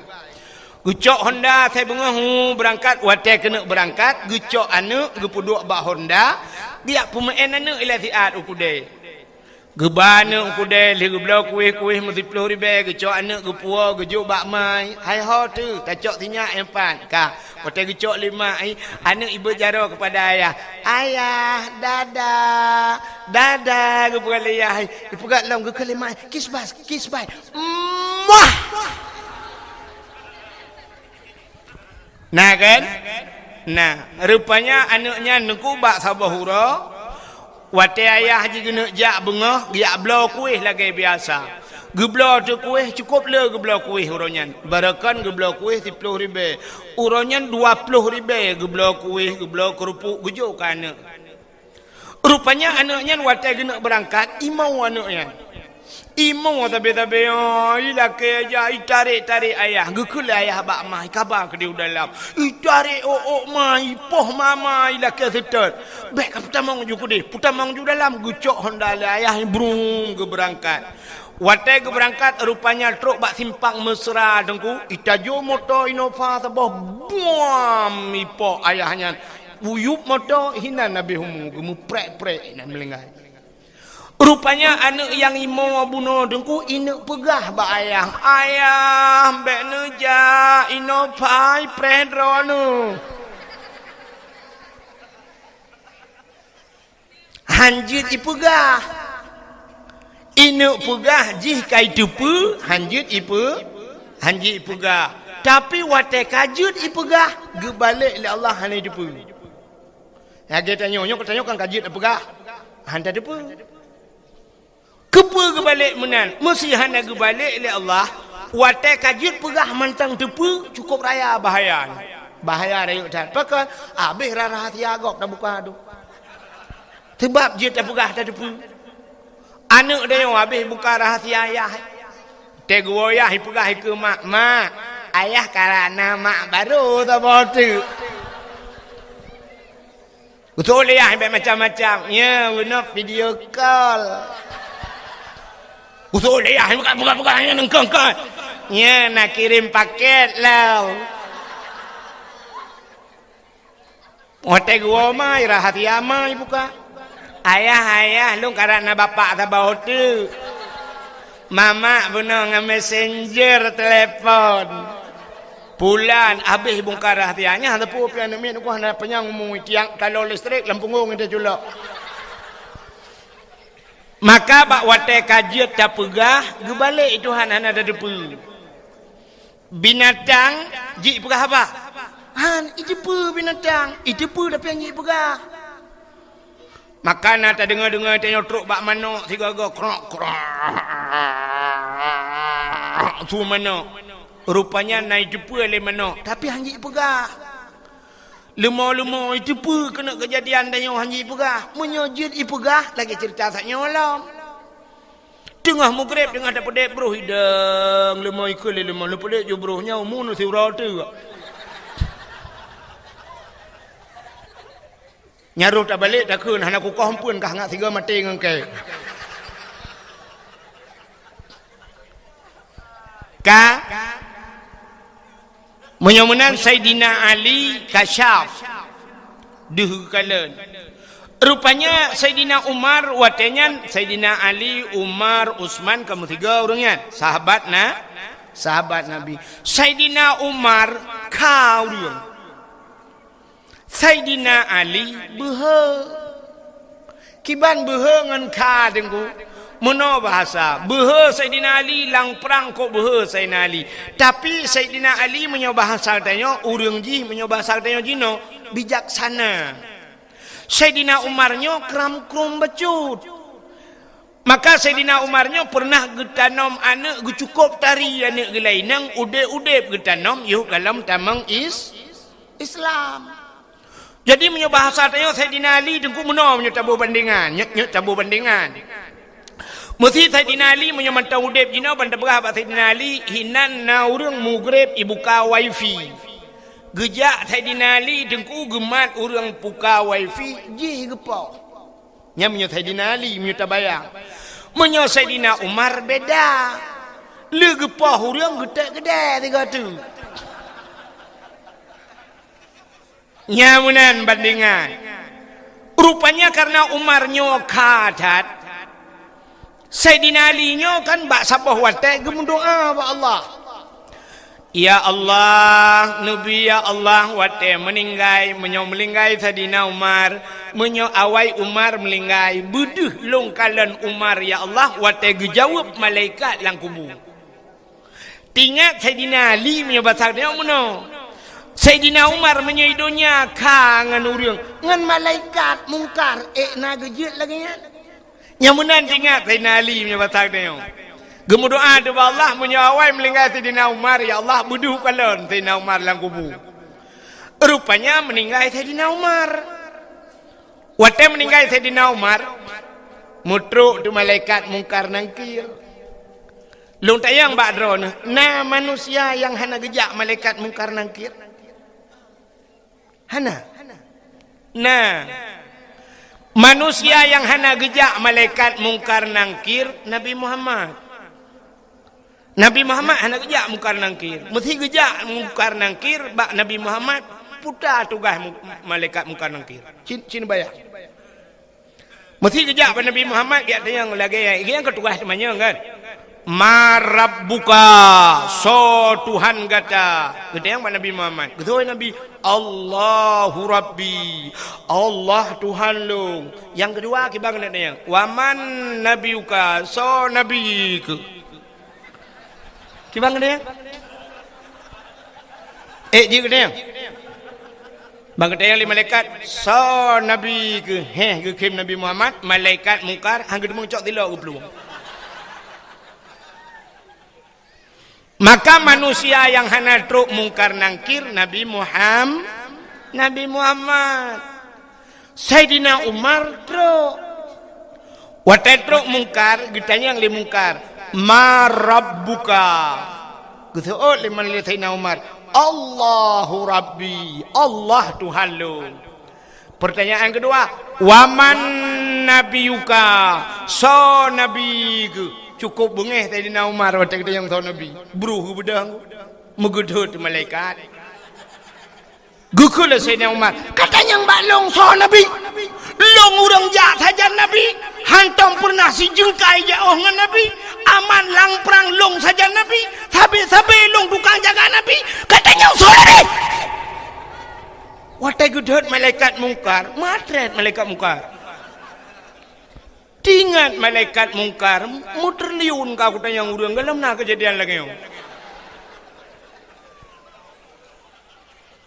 S1: gecok Honda saya bengah berangkat wate kena berangkat gecok anak gepuduk bak Honda dia pemain anak ilatiat ukude Gebana ku deh li geblau kuih mesti 10 ribu gecok anak gepua gejuk bak mai. Hai ho tu tacok tinyak empat. Ka Kota gecok 5 anak ibu jaro kepada ayah. Ayah dadah. Dadah gepua ayah. Ibu kat lam ge kelima kiss bye. Muah. Nah kan? Nah, rupanya anaknya nengku bak sabah hura. Wate ayah je kena jak bengah, giak belau kuih lagi biasa. Geblau tu kuih cukup le geblau kuih uronyan. Barakan geblau kuih 10 ribu. Uronyan 20 ribu geblau kuih, geblau kerupuk gejuk ke anak. Rupanya anaknya wate kena berangkat, imau anaknya. Imau tabe-tabe ilake aja tarik ayah gekul ayah bak mai kabar ke dia dalam tarik mai poh mama ilake setor bek putamang ju kudi putamang ju dalam gucok honda ayah brung ke berangkat wate ke berangkat rupanya truk bak simpang mesra dengku itajo motor Innova sabah buam ipo ayahnya buyup motor hina nabi humu gemu prek nan melengah. Rupanya anak yang imo bunuh dengku inak pegah ba ayah. Ayah mbak neja ino pai predronu. Hanjit ipegah. Inak pegah jih kai tupu hanjit ipegah. Tapi wate kajut ipegah gebalik le Allah hanai tupu. Ya kita tanya kan kajut ipegah. Hanta tupu. Kepa kebalik menan mesti hana kebalik oleh Allah wate kajut pegah mantang tepu cukup raya bahaya raya dan pakai habis rahasia agak dah buka tu sebab dia tak pegah tak tepu anak dia yang habis buka rahasia ayah tegur ayah pegah ke mak ayah karena mak baru tak boleh betul ayah macam-macam ya guna video call usul dia buka hanya nengkong kan. Ya nak kirim paket lah. Hotel gua mai rahasia mai buka. Ayah lu karena bapak tabah hotel. Mama benar ngam messenger telepon. Bulan habis bongkar rahasianya ada pu pian min ku hana penyang ngomong tiang kalau listrik lampung ngede julak. Maka bak wate kajiat tak pegah gebalik Tuhan hana ada depu binatang ji pegah apa han ijepu binatang ijepu tapi yang ji pegah maka nata dengar tanya truk bak manok tiga-tiga krok tu manok rupanya naik jepu oleh manok tapi han ji pegah lemah itu pun kena kejadian dan yang hanyi pegah menyojud ipegah lagi cerita tak nyolong tengah maghrib tengah dapat dek bro hidang lemah ikut lemah lepas dek jo bro nya umur si rata nyaruh tak balik tak kun hana ku kompun kah ngak 3 mati dengan ke menyamunan Sayyidina Ali kasyaf dihukalen rupanya Sayyidina Umar watenya Sayyidina Ali Umar Utsman kamu 3 orangnya sahabat Nabi Sayyidina Umar kau dia Sayyidina Ali behe kiban behe ngan ka dengku Meno bahasa behe Sayyidina Ali lang perang kok behe Sayyidina Ali tapi Sayyidina Ali menyoba bahasa tanya urang ji menyoba bahasa tanya jino bijaksana Sayyidina Umarnya kram-krum becut maka Sayyidina Umarnya pernah getanom anak cukup tari anak gelainang ude-ude getanom yuk dalam tamang Islam jadi menyoba bahasa tanya Sayyidina Ali dengku meno menyoba bandingan nyek tabu bandingan mesti Sayyidina Ali menyamanta udep jina banda berah Sayyidina Ali hinan na urang mugrib ibuka wifi gejak Sayyidina Ali dengku gemat urang buka wifi ji gepau nya menyo Sayyidina Ali menyo tabayang menyo Sayyidina Umar beda le gepau urang gede-gede tiga tu nya munan bandingan rupanya karena Umar nyo kadat Sayyidina Ali nyo kan bak sabah watai gem doa ba Allah. Ya Allah, Nabi ya Allah watai meninggai menyo melinggai Sayyidina Umar, menyo awai Umar melinggai buduh long kalan Umar ya Allah watai gejawab malaikat lang kubur. Tingat Sayyidina Ali menyo basak dia mono. Sayyidina Umar menyo idonya kangan urang ngan malaikat mungkar na gejut lagi nya. Nyamunan ingat Sayyidina Ali punya batak dia. Gemu doa doa Allah menyawai melinggai Sayyidina Umar, ya Allah buduh kalon Sayyidina Umar lang kubur. Rupanya meninggal Sayyidina Umar. Waktu meninggal Sayyidina Umar, mutruk tu malaikat mungkar nangkir. Long tayang badron, na manusia yang hana gejak malaikat mungkar nangkir. Hana. Nah. Manusia yang hana gejak malaikat mungkar nangkir Nabi Muhammad. Nabi Muhammad hana gejak mungkar nangkir. Mesti gejak mungkar nangkir bak Nabi Muhammad putar tugas malaikat mungkar nangkir. Cin bayar. Mesti gejak bak Nabi Muhammad dia yang lagi yang ketugas temannya kan. Marabbuka so Tuhan kata kata yang Nabi Muhammad kata Nabi Allahu Rabbi Allah Tuhan lu. Yang kedua kibang kata yang waman nabiuka so nabi ke kibang kata yang dia kata yang bang kata yang lima malaikat so nabi ke ke kim Nabi Muhammad malaikat mungkar hang gedung cok tilok ke peluang. Maka manusia yang hana truk mungkar nangkir Nabi Muhammad. Sayyidina Umar truk. Watai truk mungkar, ditanya yang li mungkar. Ma rabbuka. Gitu oh liman li Sayyidina Umar. Allahu Rabbi. Allah Tuhan lu. Pertanyaan kedua. Waman nabiyuka. So nabiku. Cukup bengeh Sayyidina Umar waktu kita yang tahu Nabi beruh bedang megedut malaikat gukul Sayyidina Umar katanya mbak long so Nabi long urang jak saja Nabi hantam pernah si jengkai jauh dengan Nabi aman lang perang long saja Nabi sabi long tukang jaga Nabi katanya so Nabi waktu gedut malaikat mungkar matret malaikat mungkar. Tingat malaikat mungkar muter liun kau tanya yang urang dalam na kejadian lagi yang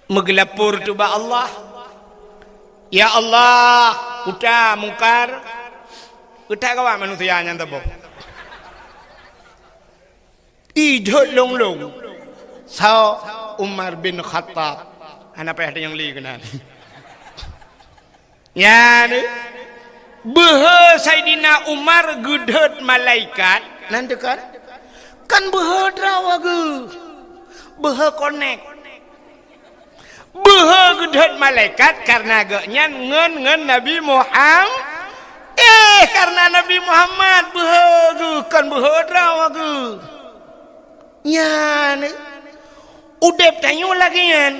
S1: megelapur tu ba Allah ya Allah uta mungkar uta kawa manusia yang tabo idot long so Umar bin Khattab anak ada yang li kenal ya ni behe Sayyidina Umar gudut malaikat nanti kan behe drawa ge behe connect behe gudut malaikat karena gaknya ngen Nabi Muhammad karena Nabi Muhammad behe ge kan behe drawa ge nyan udep tanyo lagi nyan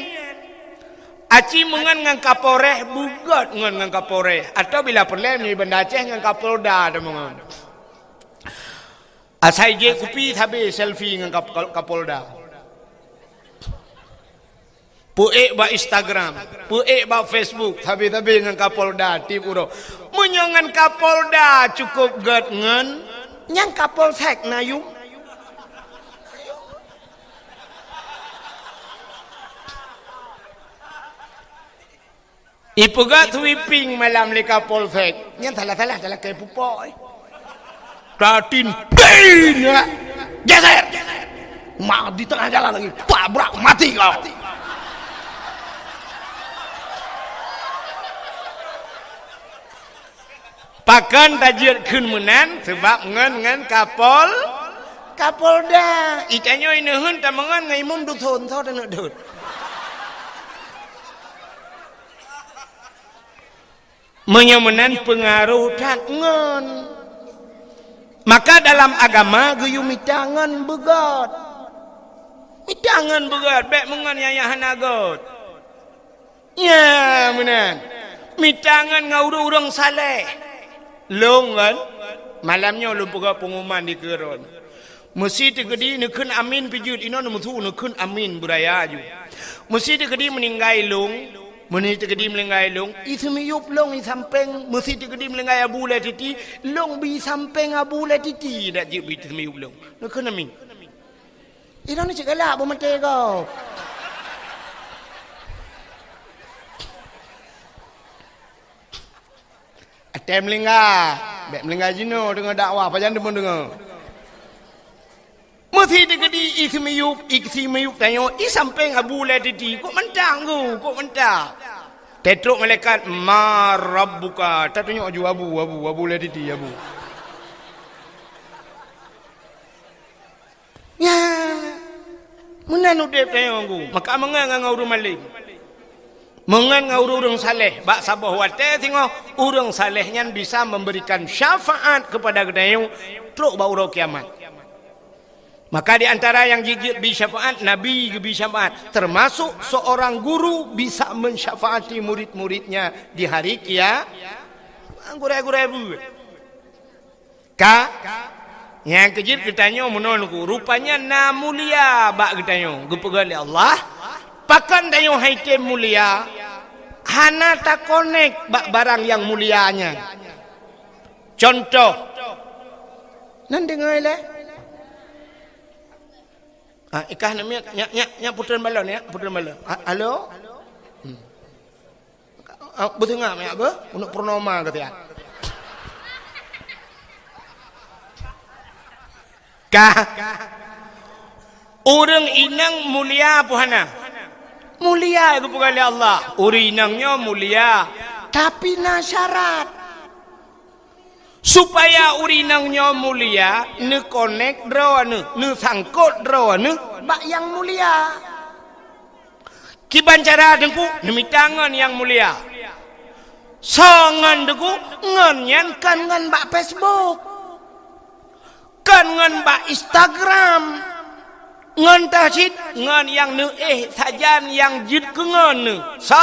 S1: aci mengan ngan Kapolres bugat ngan Kapolres atau bila perlu ni benda Aceh ngan Kapolda ada mengan asai je kupi tapi selfie ngan Kapolda puek ba Instagram puek ba Facebook tapi ngan Kapolda tip uro menyongan Kapolda cukup gat ngan yang Kapolsek nayung ipugat sweeping malam leka polsek yang salah kayak pupok tatin pin ya geser mak di tengah jalan lagi tabrak mati kau pakan tajir kemenan sebab ngan Kapolda ikannya ini hun tamangan ngai mum duthon thau dan dut menyamanan pengaruh tangan maka dalam agama geyu mitangan begat baik mengan yayahan agot ya menan mitangan ngau urang saleh longan Malamnya lu pegak pengumuman di keron. Mesti tegedi nekun amin pijut ino nemutu nekun amin beraya ju. Mesti tegedi meninggai long, mesti tegedi meninggai long. Itu miyup long i sampeng, mesti tegedi meninggai abu le titi, long bi sampeng abu le titi dak je bi miyup long. Nekun amin. Ino ni cik galak bu mate kau. Atem melinggai, bek melinggai jino dengan dakwah apa jangan demun dengar. Mesti digedi iksi miyup tanyo i samping abu le titi kok mentang kok mentang. Tetruk malaikat ma rabbuka, tak tunjuk ju abu le titi abu. Ya. Menan udep tanyo ku, maka mengan ngau malik. Mengan urang saleh, bak sabah wate tengok urang saleh nyan bisa memberikan syafaat kepada gedayu truk bau ro kiamat. Maka di antara yang gigit bi syafaat Nabi bi syafaat, termasuk seorang guru bisa mensyafaati murid-muridnya di hari kiamat. Gurai-gurai bu. Yang kejit ketanyo menonku, rupanya na mulia bak ketanyo, gepegali Allah. Pakan dayo haitem mulia, hana tak konek bak barang yang mulianya. Contoh, nan dengar le. Ikah namanya nyak putran balon ya, putran balon. Halo. Betul ngah mek apa? Untuk purnama kata ya. Orang inang mulia puhana. Mulia itu bukan Allah. Urinangnya mulia, tapi na syarat supaya urinangnya mulia, ne connect drawane, ne sangkut drawane, bak yang mulia. Kiban cara dengku, demi tangan yang mulia. Sangan dengku, ngan kan ngan bak Facebook, kan ngan bak Instagram. Ngan tahsid ngan yang nu sajan yang jid ke ngan nu so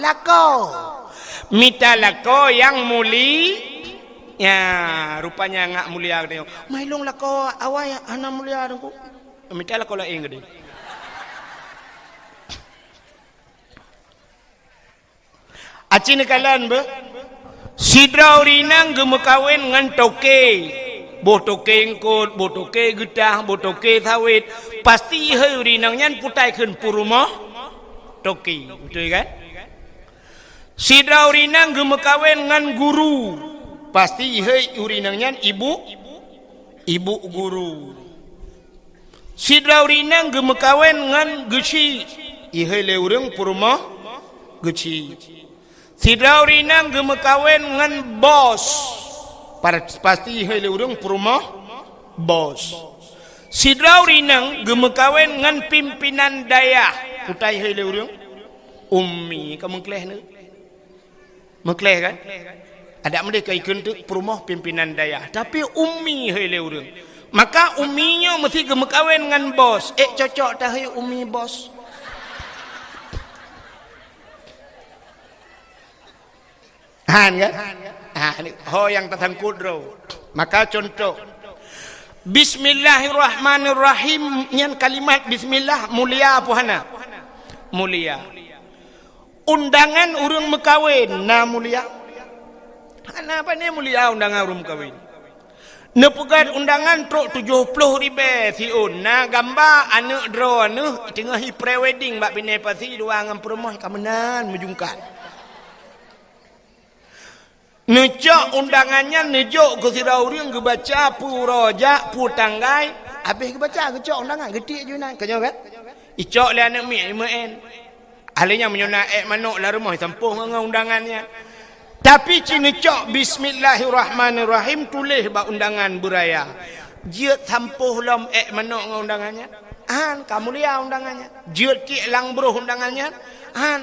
S1: lako mita lako yang muli ya rupanya ngak mulia dia mailung lako awai ana mulia aku mita lako la ing gede acin kalan be sidra urinang gemekawin ngan toke botoke engkot, botoke getah, botoke sawit, pasti hari nangnya putai kun purumah toki, betul kan? Sidra urinang gemekawen ngan guru, pasti hari urinangnya ibu guru. Sidra urinang gemekawen ngan geci, ihai leureng purumah geci. Sidra urinang gemekawen ngan bos. Pasti ihai urang perumah bos. Sidra urinang gemekawen ngan pimpinan daya. Putai ihai urang ummi. Kamu mengkleh ni? Mengkleh kan? Ada mereka ikut tu perumah pimpinan daya. Tapi ummi ihai urang. Maka umminya mesti gemekawen ngan bos. Cocok dah hai ummi bos. Han kan? Yang tersangkut ro. Maka contoh Bismillahirrahmanirrahim. Yang kalimat Bismillah mulia apa hana? Mulia. Undangan urang mekawin na mulia. Hana apa ni mulia undangan urang mekawin? Nepegat undangan truk 70 ribu siun. Na gambar anak draw anu tengah pre-wedding bak bini pasi dua ngam perumah kamenan menjungkat. Nejak undangannya nejak ke sirau ring ke baca pu rojak pu tanggai habis ke baca ke cok undangan getik je nak kenyo kan icok le anak mi men ahlinya menyona manuk la rumah sampuh dengan undangannya tapi cini cok bismillahirrahmanirrahim tulis bak undangan beraya jiat sampuh lom manuk dengan undangannya kamu lihat undangannya jiat ki lang bro undangannya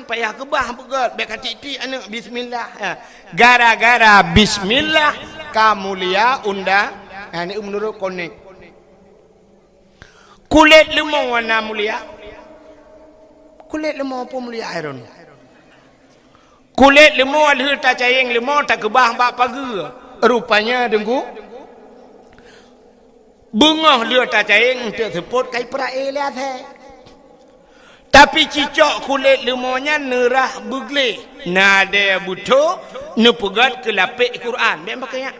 S1: payah kebah pegat baik hati anak bismillah gara-gara bismillah kamu lihat undang ini menurut konek kulit lemau warna mulia kulit lemau apa mulia iron kulit lemau ada tak cayeng lemau tak kebah bak pagi rupanya dengku Bengah dia tak caing untuk sebut kai perae lah teh. Tapi cicak kulit lemahnya nerah begle. Nada buto nepegat ke lapik Quran. Biar pakainya.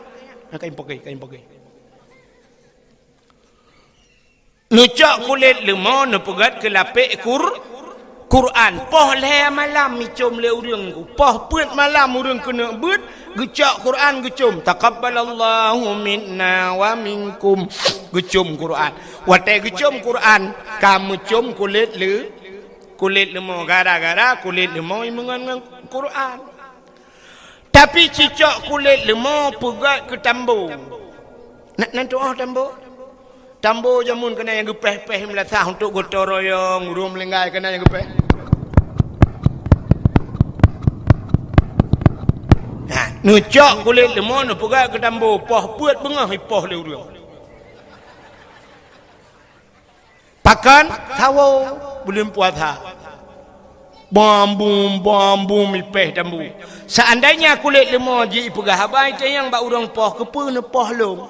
S1: Kain pakai. Nucak kulit lemah nepegat ke lapik Quran. Poh le malam micom le urang ku. Poh put malam urang kena but gecak Quran gecum. Taqabbalallahu minna wa minkum. Gecum Quran. Watai gecum Quran, kamu cum kulit lemah gara-gara kulit lemah mengan Quran. Tapi cicak kulit lemah pegat ke tambo. Nak doa tambo? Tambo jamun kena yang gepeh-peh melatah untuk gotong royong, urung melenggai kena yang gepeh. Nah, nucak kulit lemah nu pegat ke tambo, poh puat bengah poh le urang. Pakan tawo belum puasa. Bom ipeh tambo. Seandainya kulit lemah ji pegah habai tayang ba urang poh kepe ne poh long.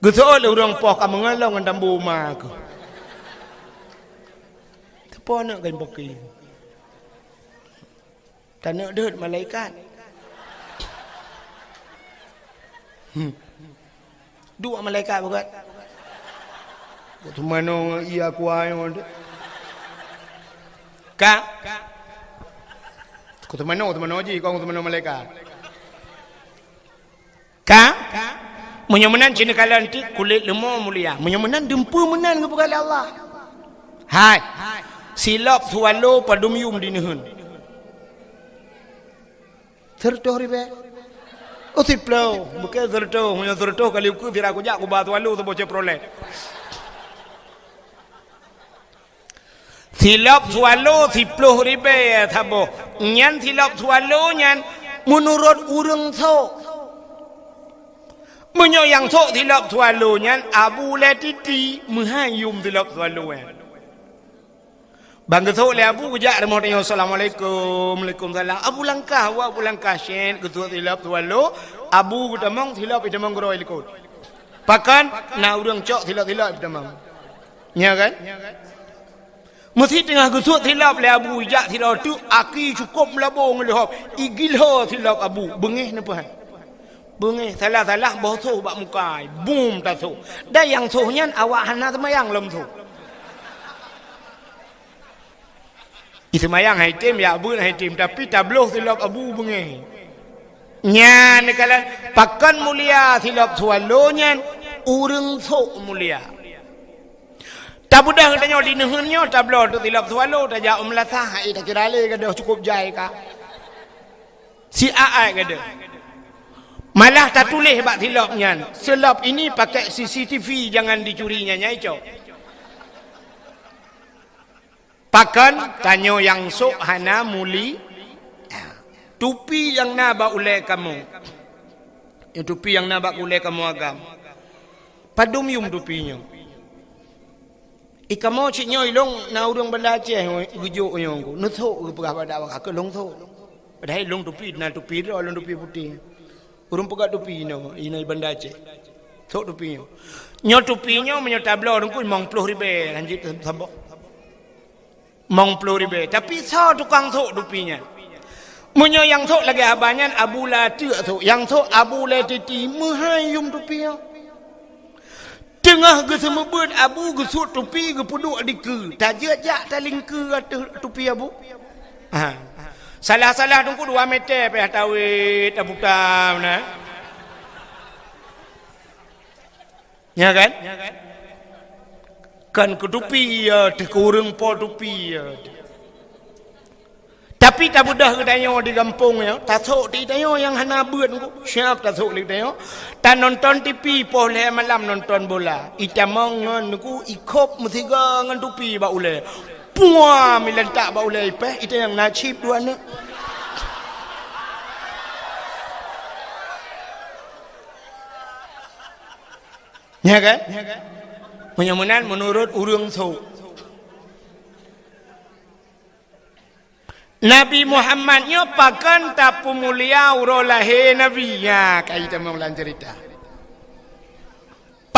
S1: Getul orang poh ka mengalong dengan tambu mak. Tepo nak kain poki. Tak nak dut malaikat. Dua malaikat bukan. Tu mana ia kuai on. Ka. Ku tu mana ji kau tu mana malaikat. Ka. Menyemenan cina kalian ti kulit lemah mulia. Menyemenan dempu menan kepada Allah. Hai. Silap sualo padum yum dinehun. Tertoh ribe. Oh tiplau, bukan tertoh, hanya tertoh kali ku biar aku jak ku batu alu tu bocah prolet. Silap sualo tiplau ribe thabo. Nyan silap sualo nyan menurut urang so. Menyo yang sok tilap sualunya Abu le titi menghayum tilap sualunya. Bangga sok le Abu kejak remot yo assalamualaikum waalaikumsalam. Abu langkah syen ketua tilap sualu Abu kutamang tilap itamang gro ikut. Pakan na urang cok tilap itamang. Nya kan? Mesti tengah ketua tilap le Abu jak tilap tu aki cukup melabung le hop. Igilho tilap Abu bengih napa hai? Bungi salah bosoh bak mukai boom tak so dah yang sohnya awak hana semayang lem so semayang hai tim ya bun hai tim tapi tabloh silap Abu bungi nya nekalan pakan mulia silap sualonya urang so mulia tabudah katanya di nehunnya tabloh tu silap sualo tak ja umlasah hai tak kira le gadah cukup jai ka si ai gadah. Malah tak tulis bak silapnya. Selap ini pakai CCTV jangan dicurinya nyai cok. Pakan tanyo yang sok hana muli. Tupi yang nabak ulai kamu. Tupi yang nabak ulai kamu agam. Padum yum tupinya. Ikamo cik nyoy long na urang benda Aceh gujuk nyong ko. Nuthok ke pegah pada awak ke long thok. Padahal long tupi na tupi ro long tupi putih. Urung pegat tupi no ina banda Aceh. Tok tupi nyo. Nyo tupi nyo menyo tablo dengku mong 10 ribe lanjut sambok. Mong 10 ribe tapi sa tukang tok tupinya. Menyo yang tok lagi abanyan Abu La Tek tok. Yang tok Abu La Titi menghayum tupi nyo. Tengah ke semebut Abu gesut tupi ke puduk diku. Tak jak taling ke tupi Abu. Ha. Salah tunggu 2 meter payah tawit abutam na. Ya kan? Kan ketupi kurang po tupi. Tapi tak mudah kedayo di kampung ya. Tak sok di dayo yang hana beut ku. Siap tak sok di dayo. Tak nonton TV po le malam nonton bola. Itamong ngon ku ikop mesti ngan tupi ba ule. Puah milentak ba ule ipeh itu yang nasib dua ni. Ya kan? Menyemenan menurut urang so. Nabi Muhammad nyo pakan tapu mulia uro lahir Nabi. Ya, kita mau cerita.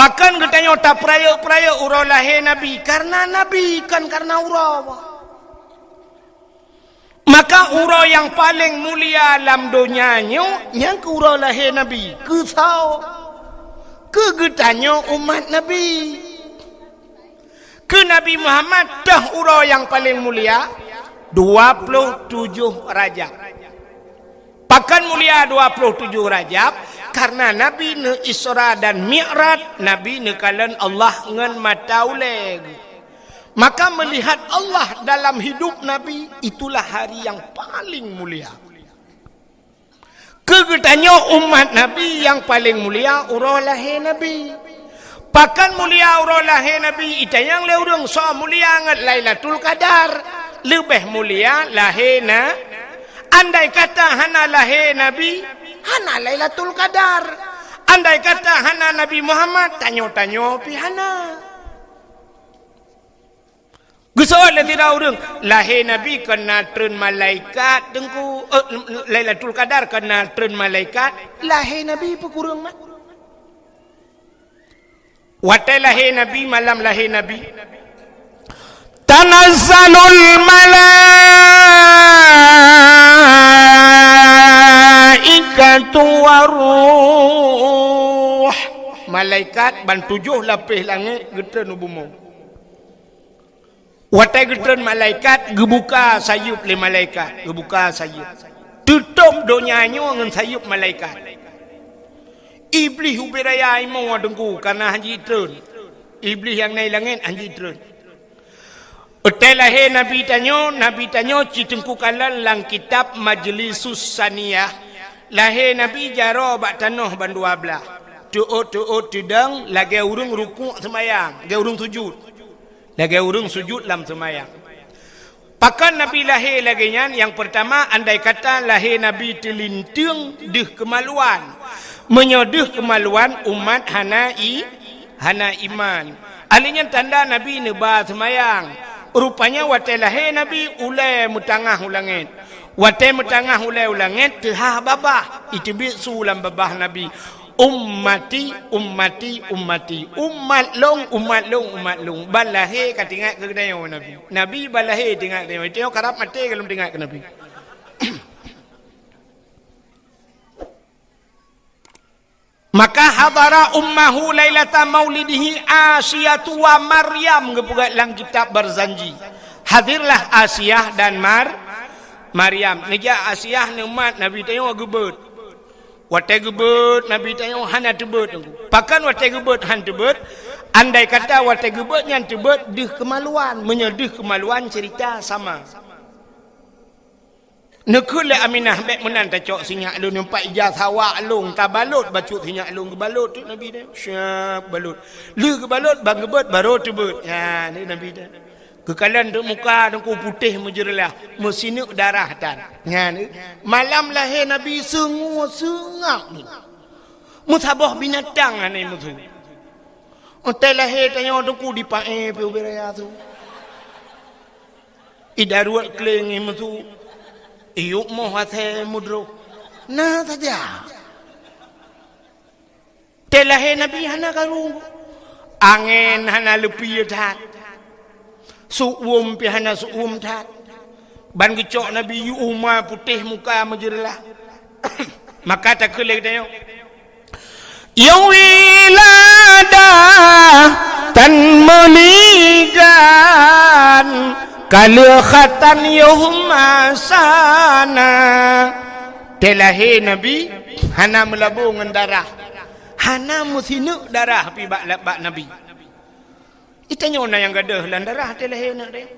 S1: Pakan katanya tak peraya urau lahir Nabi karena Nabi kan karena urau. Maka urau yang paling mulia dalam dunianya yang ke urau lahir Nabi ke sao ke getanya umat Nabi ke Nabi Muhammad dah urau yang paling mulia 27 Rajab. Pakan mulia 27 Rajab karena Nabi ne Isra dan Mi'raj, Nabi ne kalan Allah ngan matauleg. Maka melihat Allah dalam hidup Nabi itulah hari yang paling mulia. Kegetanya umat Nabi yang paling mulia urau lahir Nabi. Pakan mulia urau lahir Nabi ita yang leurung so mulia ngat Lailatul Qadar. Lebih mulia lahirna. Andai kata hana lahir Nabi, hana Lailatul Qadar. Andai kata hana Nabi Muhammad, tanyo-tanyo pi hana. Gusoal tidak urang lahir Nabi kena turun malaikat dengku Lailatul Qadar kena turun malaikat lahir Nabi pekurang mat. Watai lahir Nabi malam lahir Nabi tanazzalul malaikatu waruh. Malaikat ban 7 lapis langit geteun bumi. Watai geteun malaikat gebuka sayup le malaikat, gebuka sayup. Tutup donyanya dengan sayup malaikat. Iblis ubiraya imo dengku karena haji turun. Iblis yang naik langit haji turun. Utai lahir Nabi tanyo citengku kalan lang kitab Majlisus Saniyah. Lahir Nabi jaro bak tanah ban 12. Tuut tidang lagi urung rukuk semayang, lagi urung sujud. Lagi urung sujud dalam semayang. Pakan Nabi lahir lagi yang pertama andai kata lahir Nabi telintung deh kemaluan. Menyodeh kemaluan umat hana iman. Alinya tanda Nabi neba semayang. Rupanya watai lahir Nabi ulai mutangah ulangit. Watai mutangah ulai ulangit tehah babah. Itu bisu ulam babah Nabi. Ummati. Umat long. Balahir kat ingat ke kedai Nabi. Nabi balahir tengok dia. Tengok karap mati kalau tengok ke Nabi. Maka hadara ummahu lailata maulidihi Asiyatu wa Maryam gepugat lang kitab berzanji. Hadirlah Asiyah dan Maryam. Nija Asiyah ni umat Nabi tengok gebet. Watai gebet Nabi tengok hana tebet. Pakan watai gebet han tebet. Andai kata watai gebet yang tebet deh kemaluan. Menyedih kemaluan cerita sama. Nekul Aminah bek menan ta cok sinyak lu nampak ijazah awak long tabalut bacut sinyak long gebalut tu Nabi dia. Syap balut. Lu gebalut bang gebet baru tebet. Ya ni Nabi dia. Kekalan tu muka dengku putih menjerlah, mesinuk darah tan. Ya ni malam lahir Nabi sengak ni. Musabah binatang ni mutu. Otai lahir tanya dengku dipae pe ubiraya tu. Idaruat kelengi mutu. Iyuk mau hati mudro. Nah saja. Telahir Nabi hana karung. Angin hana lepi tat. Su'um pi hana su'um tat. Ban gecok Nabi yu umma putih muka menjerlah. Maka tak kelek dia. Yawilada tan meligan kalikhatan yahum asana. Telahir Nabi hana melabung dengan darah. Hana musinuk darah pi bak Nabi. Itanya orang yang gadah lan darah telahir nak dia.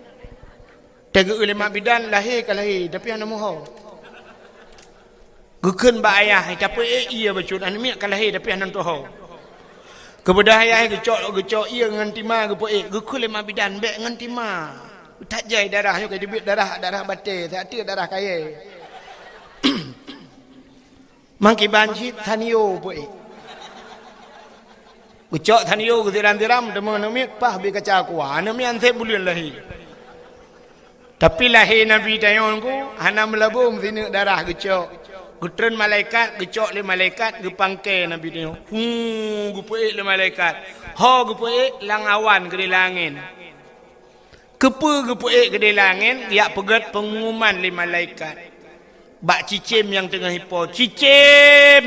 S1: Tega ulama bidan lahir ke lahir tapi hana moho. Gekeun ba ayah tapi ia bacut anu miak ka lahir tapi hana toho. Kepada ayah gecok ia ngan timah gepo gekul ulama bidan bek ngan timah. Tak jai darahnya kaya dibit darah batil, tak ada darah kaya. Mangki banjit tanio pun. Ucok tanio ke tiram-tiram demo namik pah bi kaca kuah. Nami ante bulan lahir. Tapi lahir Nabi tayonku hana melabung sini darah gecok. Gutren malaikat, gecok le malaikat, gepangke Nabi dia. Gupeik le malaikat. Gupeik lang awan ke langit. Gepeik ke langit, ya pegat pengumuman le malaikat. Bak cicim yang tengah hipo. Cicim!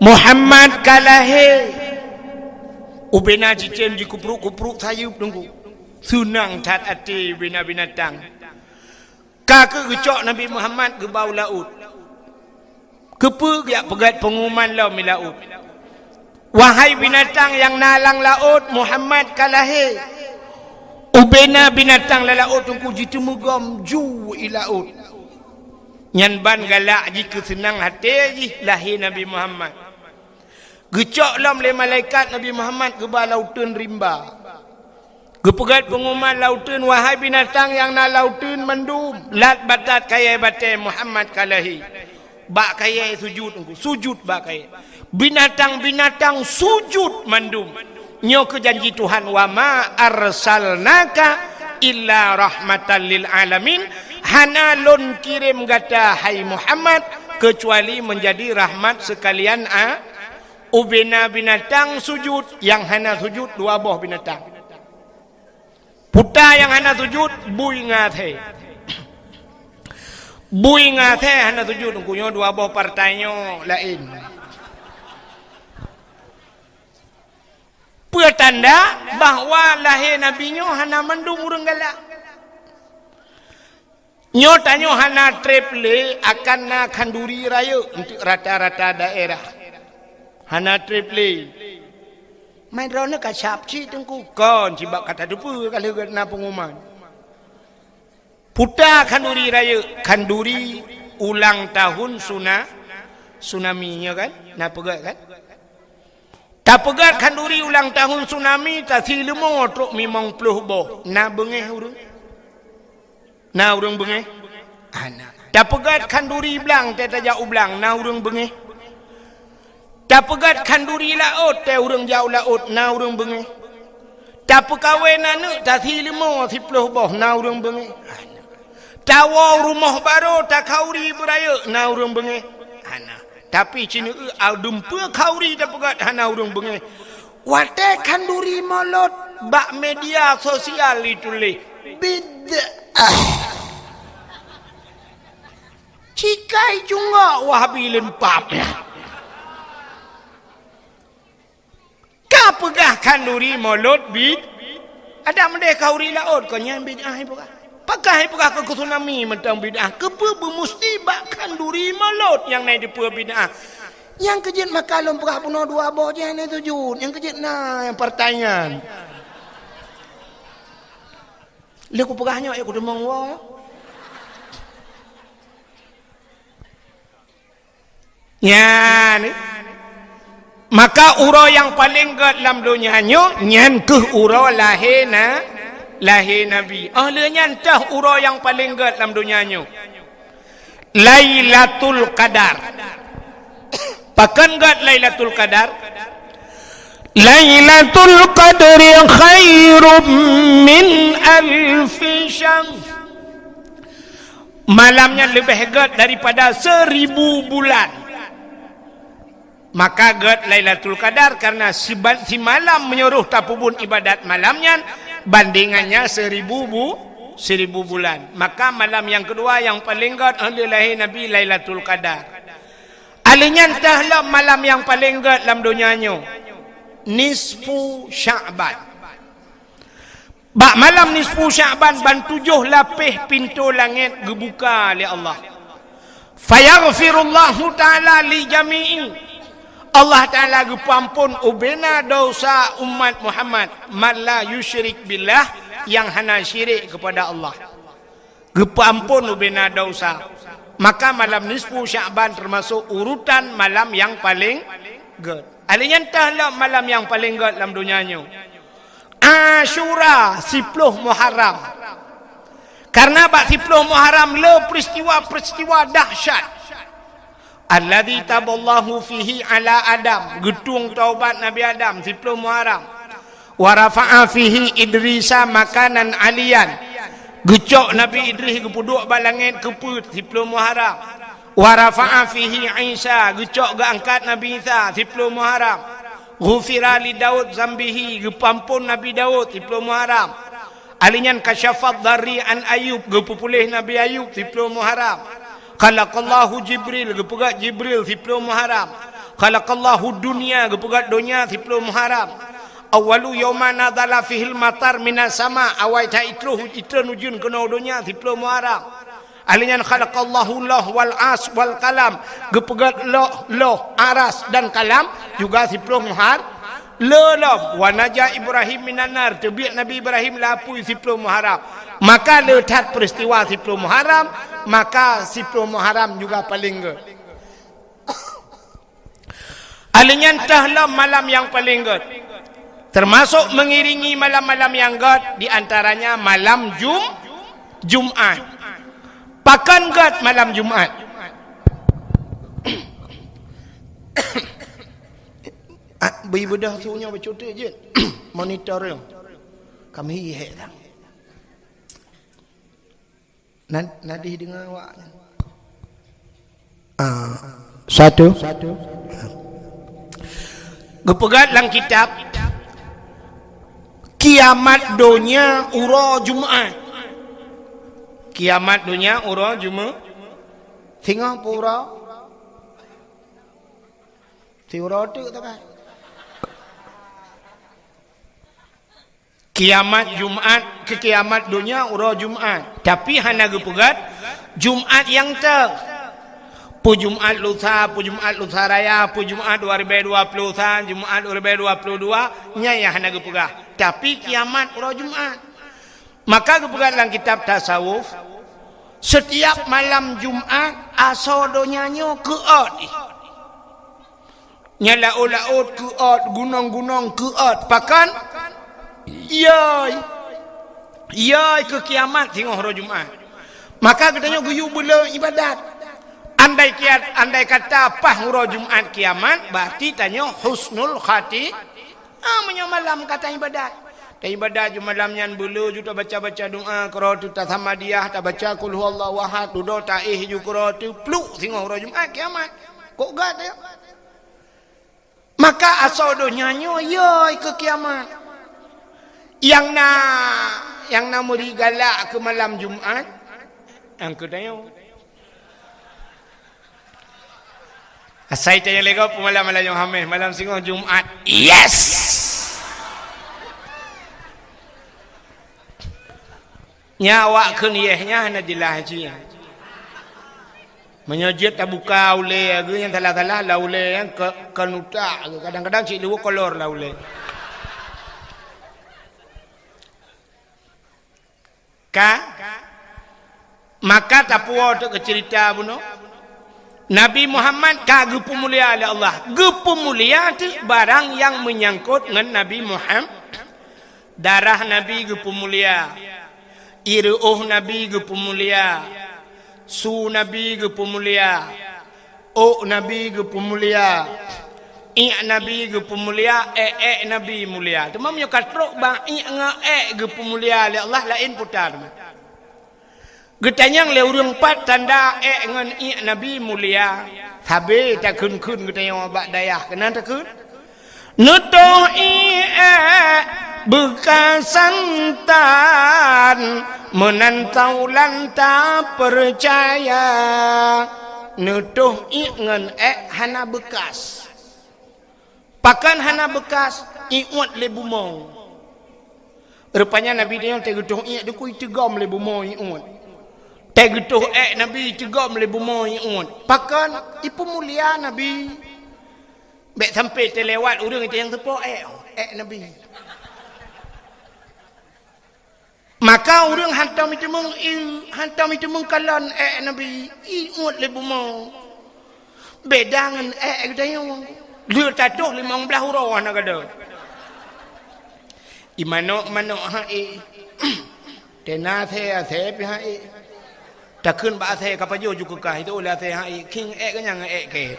S1: Muhammad kalahe. Ubena cicim ji kupruk-kupruk sayup tunggu. Sunang tat ati bina binatang. Kaka gecok Nabi Muhammad ke bau laut. Kepe ya pegat pengumuman lau mi laut. Wahai binatang yang nalang laut, Muhammad kalahe. Ubena binatang la laut tungku jitu mugam ju i laut. Nyan ban galak jika senang hati ji lahir Nabi Muhammad. Gecok lam le malaikat Nabi Muhammad ke bawah lautan rimba. Gepegat pengumuman lautan, wahai binatang yang na lautan mendum. Lat batat kaya batai Muhammad kalahi. Bak kaya sujud tunggu. Sujud bak kaya. Binatang-binatang sujud mendum. Nyo ke janji Tuhan, wa ma arsalnaka illa rahmatan lil alamin. Hana lon kirim gata hai Muhammad kecuali menjadi rahmat sekalian ubena binatang sujud. Yang hana sujud dua buah binatang. Puta yang hana sujud bui ngathe. Bui ngathe hana sujud kunyo dua buah partainya lain. Pertanda bahawa lahir nabinya hana mendung urang galak. Nyo tanyo hana triple akan na kanduri raya untuk rata-rata daerah. Hana triple. Main rona kacap ci tengku kon cibak kata depu kalau na pengumuman. Puta kanduri raya, kanduri ulang tahun tsunami-nya kan? Na pegat kan? Tak pegat kanduri ulang tahun tsunami tak silemo truk mimong puluh boh. Na bengeh urang. Na urang bengeh. Ana. Tak pegat kanduri belang teh tajak ublang na urang bengeh. Tak pegat kanduri laut teh urang jauh laut na urang bengeh. Tak pekawin anak tak silemo 10 boh na urang bengeh. Ana. Tawa rumah baru tak kauri beraya na urang bengeh. Ana. Tapi cina aldumpa kauri tak pegat hana urang bengeh. Wate kanduri molot bak media sosial itu le. Bid'ah. Cikai juga wahabi lempapnya. Kau pegah kanduri molot bid. Ada mendek kauri laut kau nyan bid'ah pegah. Pakai pegah ke tsunami mentang bid'ah. Kepa bermusti bak kanduri molot yang naik di pua bid'ah. Yang kejit makalum pegah puno dua boh je ni tujuh. Yang kejit nah yang pertanyaan. Lihat aku pegahnya aku demang wah. Ya ni. Maka uro yang paling gad dalam dunia nyan ke uro lahir Nabi. Ahli nyan tah uro yang paling gad dalam dunia Lailatul Qadar. Pakan gad Lailatul Qadar. Lailatul Qadri khairum min alfi syahr. Malamnya lebih gad daripada 1000 bulan. Maka gad Lailatul Qadar karena si malam menyuruh tapubun ibadat malamnya bandingannya 1000 bulan. Maka malam yang kedua yang paling gad adalah Nabi Lailatul Qadar. Alinya entahlah malam yang paling gad dalam dunianya. Nisfu Sya'ban. Bak malam nisfu Sya'ban ban 7 lapis pintu langit dibuka oleh Allah. Fayaghfirullahu ta'ala li jami'i. Allah Ta'ala gepampun ubena dosa umat Muhammad man la yusyrik billah yang hana syirik kepada Allah. Gepampun ubena dosa. Maka malam nisfu Sya'ban termasuk urutan malam yang paling gad. Alinya entahlah malam yang paling gad dalam dunianya. Asyura 10 Muharram. Karena bak 10 Muharram le peristiwa dahsyat. Alladzi taballahu fihi ala Adam. Getung taubat Nabi Adam 10 Muharram. Wa rafa'a fihi Idrisa makanan aliyan. Gecok Nabi Idris kepuduk balangit keput 10 Muharram. Wa rafa'a fihi Isa, gecok ga angkat Nabi Isa 10 Muharram. Ghufira li Daud zambihi, gepampun Nabi Daud 10 Muharram. Alinyan kasyafat dari an Ayub, gepupulih Nabi Ayub 10 Muharram. Khalaqallahu Jibril, gepegat Jibril 10 Muharram. Khalaqallahu dunia, gepegat dunia 10 Muharram. Awalu yawma nadala fihil matar minas sama, awai ta itruh itran ujun kena dunia 10 Muharram. Alinyan khalaqallahu loh wal as wal kalam, gepegat loh aras dan kalam juga 10 Muharram. Lelah wa naja Ibrahim minanar, tebiak Nabi Ibrahim lapui 10 Muharram. Maka letat peristiwa 10 Muharram, maka 10 Muharram juga paling ke. Alinyan tahlah malam yang paling ke. Termasuk mengiringi malam-malam yang god, di antaranya malam Jumat. Pakan god malam Jumat. Beri bedah suruhnya bercuti je. Monitor yang kami hek dah. Nadih dengan awak. Satu. Gepegat dalam kitab Kiamat dunia ura Jumaat. Kiamat dunia ura Jumaat. Tengok pura. Tiura tu tak apa. Kiamat Jumaat ke kiamat dunia ura Jumaat. Tapi hana gepegat Jumaat yang tak. Pu Jumaat lusa, pu Jumaat lusa raya, pu Jumaat 2021, Jumaat 2022, nya hana gepegah. Tapi kiamat ura Jumaat. Maka gepegah dalam kitab tasawuf, setiap malam Jumaat asodonyanyo keot. Nya laut-laut keot, gunung-gunung keot. Pakan yai ke kiamat tengok ura Jumaat. Maka katanya guyu bela ibadat. Andai kata apa hura Jumaat kiamat, berarti tanya husnul khati. Menyo malam kata ibadat. Dan ibadat ju malam nyan bulu ju tak baca-baca doa, qiraatu tahamadiyah, tak baca qul huwallahu ahad, dudo taih ju qiraatu pluk tengok hura Jumaat kiamat. Kok gad ya? Maka asal do nyanyo yoi ke kiamat. Yang na muri galak ke malam Jumaat, yang kedaya asai tanya lego malam yang hamil malam singoh Jumaat. Yes. Nyawa kun yehnya hana dilahaji. Menyojit tak buka ule agu yang talah-talah laule yang kenuta kadang-kadang cik lu kolor laule. Maka tapuo tu cerita buno. Nabi Muhammad kagak mulia oleh Allah. Gepu mulia tu barang yang menyangkut dengan Nabi Muhammad. Darah Nabi gepu mulia. Iruh Nabi gepu mulia. Su Nabi gepu mulia. O Nabi gepu mulia. Nabi gepu mulia. Nabi mulia. Cuma menyokat truk bang gepu mulia oleh Allah lain putar. Getanyang le urang pat tanda ngan Nabi mulia. Sabe tak kun getanyang abak dayah kena tak kun. Nutoh bekas santan menantau lanta percaya. Nutoh ngan hana bekas. Pakan hana bekas iwat le bumong. Rupanya Nabi dia tegutuh dia kui tegam le bumong iwat. Tegutuh Nabi tegam le bumong iwat. Pakan ipu mulia Nabi. Bek sampai terlewat urang itu yang tepo Nabi. Maka urang hantam itu mengkalan Nabi iwat le bumong. Beda dengan gedayang. Dia tatuh 15 huruf nak ada. Imano Tena the pi tak kun ba the kapayo ju ka itu la the king kan yang ke.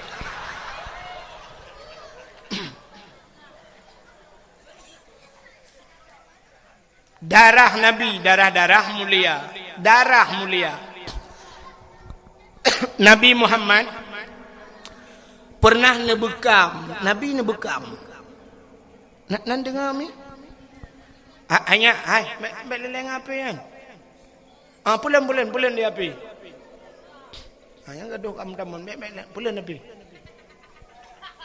S1: Darah Nabi, darah mulia. Nabi Muhammad pernah nebekam. Nabi nebekam. Nak dengar mi? Hanya, hai, leleng apa kan? Pulen dia api. Yang gaduh kamu pulen api.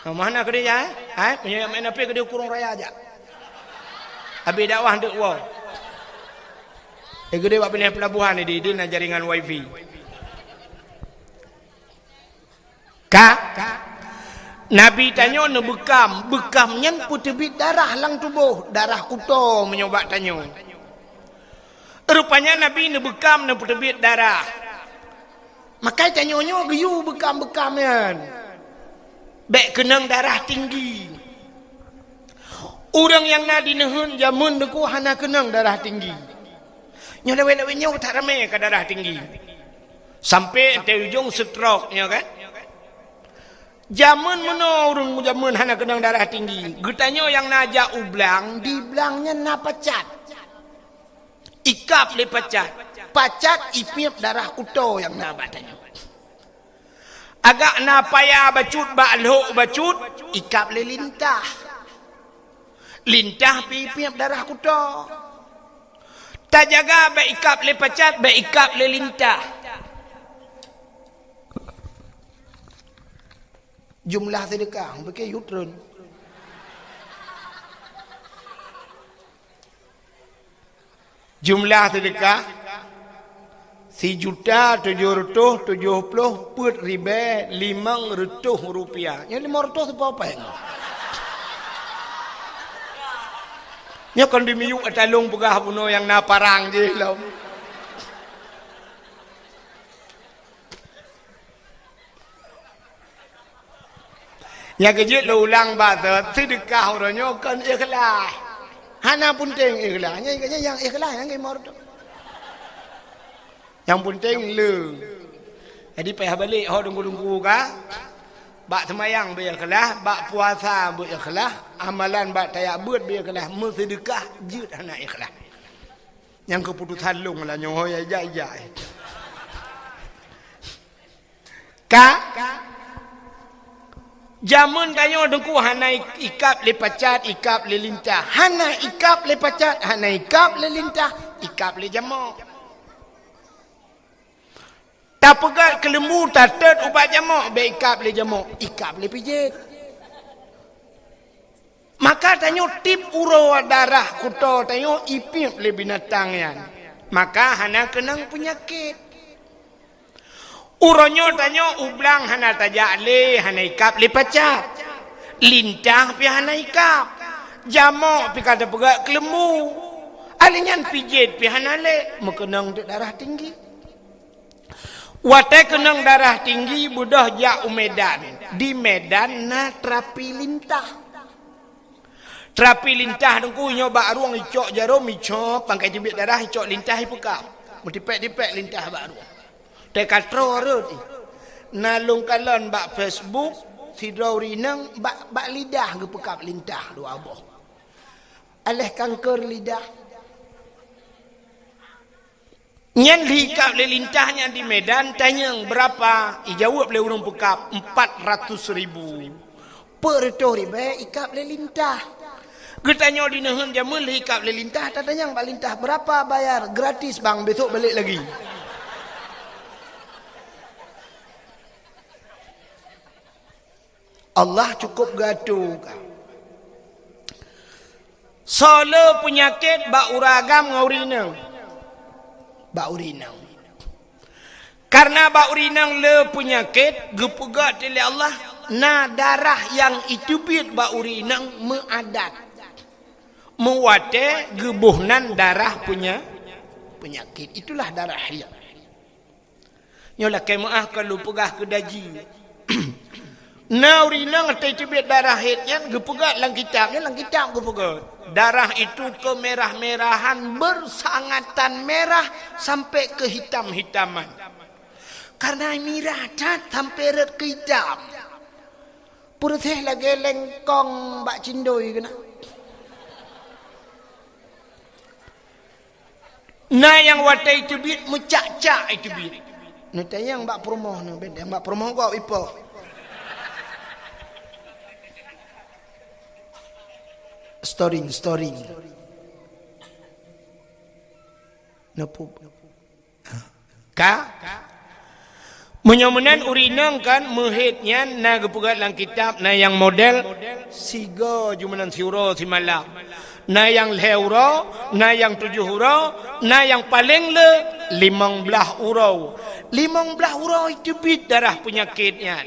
S1: Mana kerja? Hai, punya main api kerja kurung raya aja. Abi dakwah untuk wow. Gede buat pindah pelabuhan ni dia nak jaringan wifi. Nabi tanya nak bekam nyan putebit darah lang tubuh, darah kuto menyobat tanya. Rupanya Nabi nak bekam nak putebit darah. Makai tanya-nya geyu bekam-bekam yan. Bek kenang darah tinggi. Orang yang nak dinehun jamun deku hana kenang darah tinggi. Nya lewe-lewenya tak ramai ke darah tinggi. Sampai te ujung stroke nya kan. Jamun mana orang jamun hana kenang darah tinggi. Getanya yang najak ublang, di blangnya na pacat. Ikap le pacat. Pacat ipip darah kuto yang na batanya. Agak na payah bacut bacut, ikap le lintah. Lintah pipip darah kuto. Tak jaga baik ikap le pacat, baik ikap le lintah. Jumlah sedekah pakai yutron. Jumlah sedekah 1.770.500 rupiah. Yang 500 apa yang? Nya kon dimiyuk atalung pegah puno yang naparang je lah. Yang kejut lo ulang bahasa sedekah orangnya kan ikhlas. Hana penting ikhlas. Yang ikhlas yang gemar tu. Yang penting le. Jadi payah balik hok tunggu-tunggu ka. Bak semayang berikhlas, bak puasa berikhlas, amalan bak tayak buat berikhlas, sedekah jut hana ikhlas. Yang keputusan long lah nyoh ya jai. Jamun tayo dengku hana ikap le pacat, ikap le lintah. Hana ikap le pacat, hana ikap le lintah, ikap le jamak. Tak pegat ke lembu, tak tet ubat jamak, be ikap le jamak, ikap le pijit. Maka tanyo tip uro darah kuto tanyo ipip le binatang yan. Maka hana kenang penyakit. Uronyo tanyo ublang hana tajak le, hana ikap le pacat. Lintah pi hana ikap. Jamak pi kada pegat ke lembu. Alinyan pijit pi hana le, mekenang darah tinggi. Watai kenang darah tinggi budah jak Medan. Di Medan na terapi lintah. Terapi lintah dengku nyoba ruang icok jarum icok pangkai jebit darah icok lintah ipekap. Mutipek-dipek lintah bak ruang. Tekatro rut. Nalung kalon bak Facebook sidrau rinang bak lidah gepekap lintah dua aboh. Aleh kanker lidah. Nyan hikap le lintahnya di Medan tanya berapa? Ijawab le urang pekap 400.000. Per tori be ikap le lintah. Getanya di nehem jamun le hikap le lintah tak tanya bak lintah berapa bayar? Gratis bang, besok balik lagi. Allah cukup gaduh. Solo penyakit bak uragam ngaurinang. Bak urinang. Karena bak urinang le penyakit gepegat oleh Allah na darah yang itu bit bak urinang meadat. Mewate gebuhnan darah punya penyakit. Itulah darah yang. Nyolah kemaah kalau pegah ke daji. Na urinang itu bit darah hitnya gepegat lang kitabnya lang kitab gepegat. Darah itu kemerah-merahan bersangatan merah sampai ke hitam-hitaman. Karena merah cat sampai red ke hitam. Purtih lagi lengkong bak cindoi kena. Nah yang watai itu bit mecak-cak itu bit. Nu tayang mbak promoh nu benda mbak promoh kau ipo. Story. Napu. Ka? Menyamunan urinang kan muhitnya na gepugat lang kitab na yang model sigo jumanan siuro si malam. Na yang leuro, na yang 7 hurau, na yang paling le 15 hurau. 15 hurau itu bit darah penyakitnya.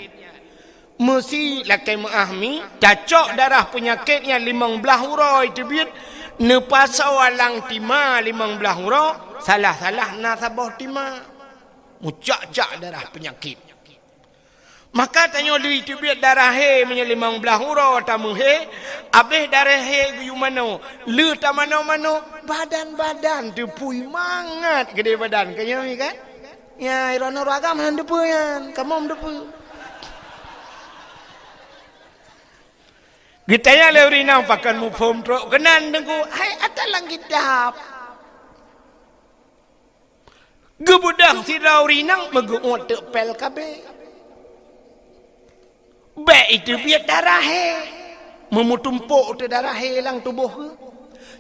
S1: Mesti lakai mengahmi, cacok darah penyakitnya 15 hurau itu bit. Nepasa walang tima 15 hurau, salah-salah na sabah tima. Mucak-cak darah penyakit. Maka tanya lui tu biar darah he punya 15 hurau tamu he, habis darah he gu mana? Lu ta mana-mana badan-badan tu pui mangat gede badan kaya ni kan? Ya irana ragam han depu yan, kamom depu. Gitanya le urina pakan mu phom tro kenan dengku, hai atalang kitab. Gebudang si raurinang meguot tepel kabe. Baik itu biar darah he. Memutumpuk tu darah he lang tubuh he.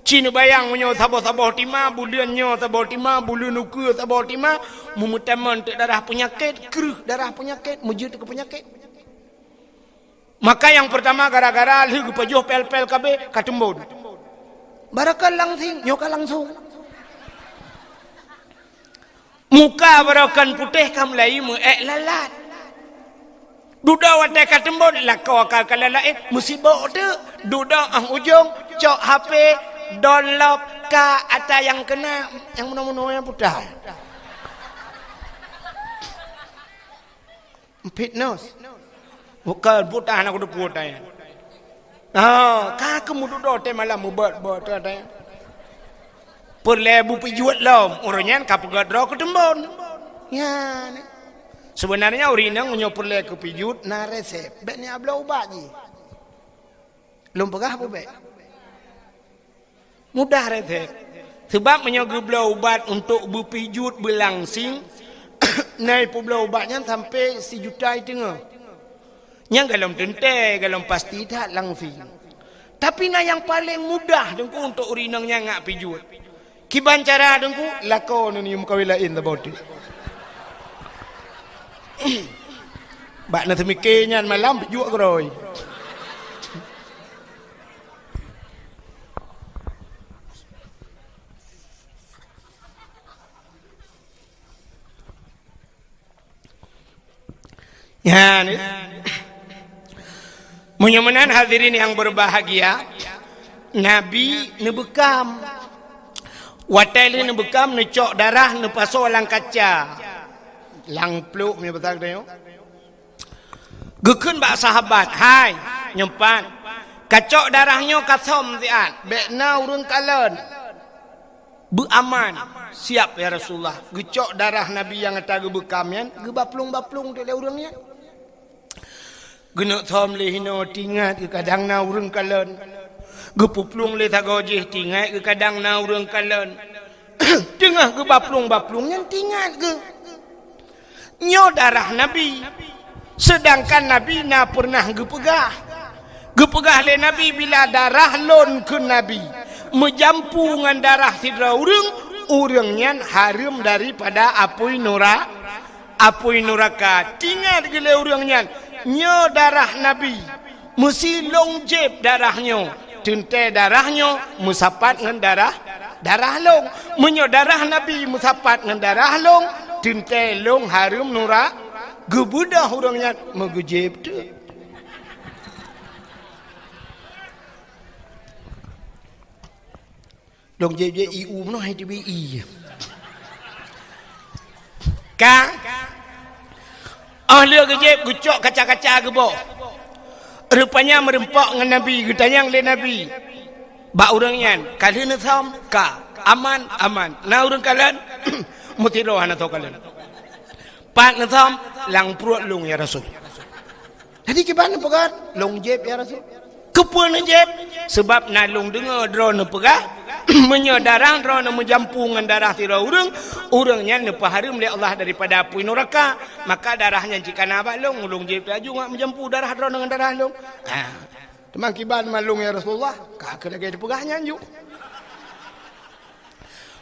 S1: Cina bayang menyo sabah-sabah tima, bulannya sabah tima, bulan nuku sabah tima. Memutaman tu darah penyakit, keruh darah penyakit, mujud ke penyakit. Maka yang pertama gara-gara lu pajuh pel-pel kabe katembon. Barakal langsing, nyoka langsung. Muka barakan putih kamlai mu lalat. Duda watai katembon lakau akal kalalain musibah tu. Duda ang ujung cok HP download ka ata yang kena yang mana-mana yang putih. Fitness. Bukan putih nak udah putih. Ka kamu duda te malam buat ada. Perlebu pijuat lom orangnya kapugat ro ketembon. Ya. Sebenarnya urinang menyoperle ke pijut na resep. Beknya abla ubat je. Belum pegah apa bek? Mudah resep. Sebab menyogobla ubat untuk berpijut berlangsing. Naik pula ubatnya sampai 1 juta itu ngah. Yang galom tente, galom pasti tak langsing. Tapi na yang paling mudah dengku untuk urinangnya ngak pijut. Kiban cara dengku lakon ni mukawilain taboti. Bạn là thằng kê nha mà lắm bị dụa rồi. Ya nih. Mudah-mudahan hadirin yang berbahagia, Nabi nebekam. Wateli nebekam necok darah nepaso lang kaca. Lang peluk punya betul dia. Gekun bak sahabat, hai nyempan. Kacok darahnya kasom tian. Bekna urun kalen. Beraman. Siap ya Rasulullah. Gecok darah Nabi yang kata gebekamian, gebaplung-baplung tu le urangnya. Genok thom le hino tingat ke kadang na urang kalen. Gepuplung le tagojih tingat ke kadang na urang kalen. Tengah gebaplung-baplungnya tingat ke nyo darah Nabi. Sedangkan Nabi na pernah gepegah. Gepegah le Nabi bila darah lon ke Nabi. Menjampu dengan darah sidra urangnya harum daripada apui neraka. Tinggal gele urangnya nyo darah Nabi. Mesti longjeb darahnya. Tente darahnya musapat dengan darah long. Menyo darah Nabi musapat dengan darah long. Tinte long harum nura gebudah orangnya megujib tu. Long jeb iu no hai tibi i. Ka ahli gejeb gucok kaca-kaca gebo. Rupanya merempak dengan Nabi, getanyang le Nabi. Ba orangnya kalian sam ka aman. Na orang kalian mutiro hana to kalian. Pak natham lang pruat lung ya Rasul. Jadi kiban pegat long jeb ya Rasul. Kepun jeb sebab na lung dengar drone pegah menyadarang rona menjampungan darah tira urangnya nepaharum oleh Allah daripada api neraka, maka darahnya jika nabak long ulung je pelaju ngak menjampu darah rona dengan darah long. Teman kiban malung ya Rasulullah, kakak lagi dipegahnya juk.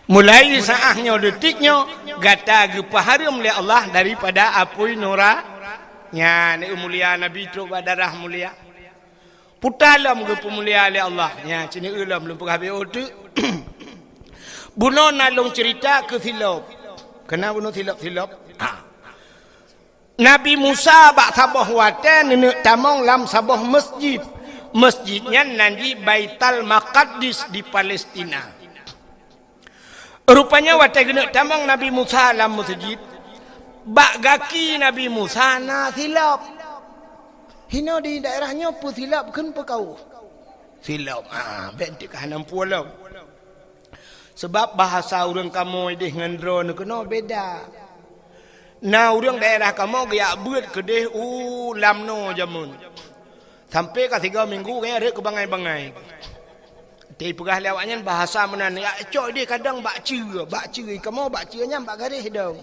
S1: Mulai saahnya detiknya gata gepaharum oleh Allah daripada api neraka-nya. Ni mulia Nabi coba darah mulia. Putalam ke pemulia oleh Allah. Ya, cini ulam belum pernah habis otu. Buno nalung cerita ke silap. Kenapa buno silap? Nabi Musa bak sabah watan nenek tamong lam sabah masjid. Masjidnya nanti Baitul Maqdis di Palestina. Rupanya watan nenek tamong Nabi Musa lam masjid. Bak gaki Nabi Musa na silap. Hina di daerahnya pun silap kan pekau. Silap. Bentik kahanan pulau. Sebab bahasa orang kamu dengan drone kena beda. Nah orang daerah kamu gaya buat kedeh lamno jamun. Sampai ke 3 minggu kaya ada ke bangai-bangai. Di pegah lewatnya bahasa mana ni. Cok dia kadang bak cia. Kamu bak cianya bak garis dong.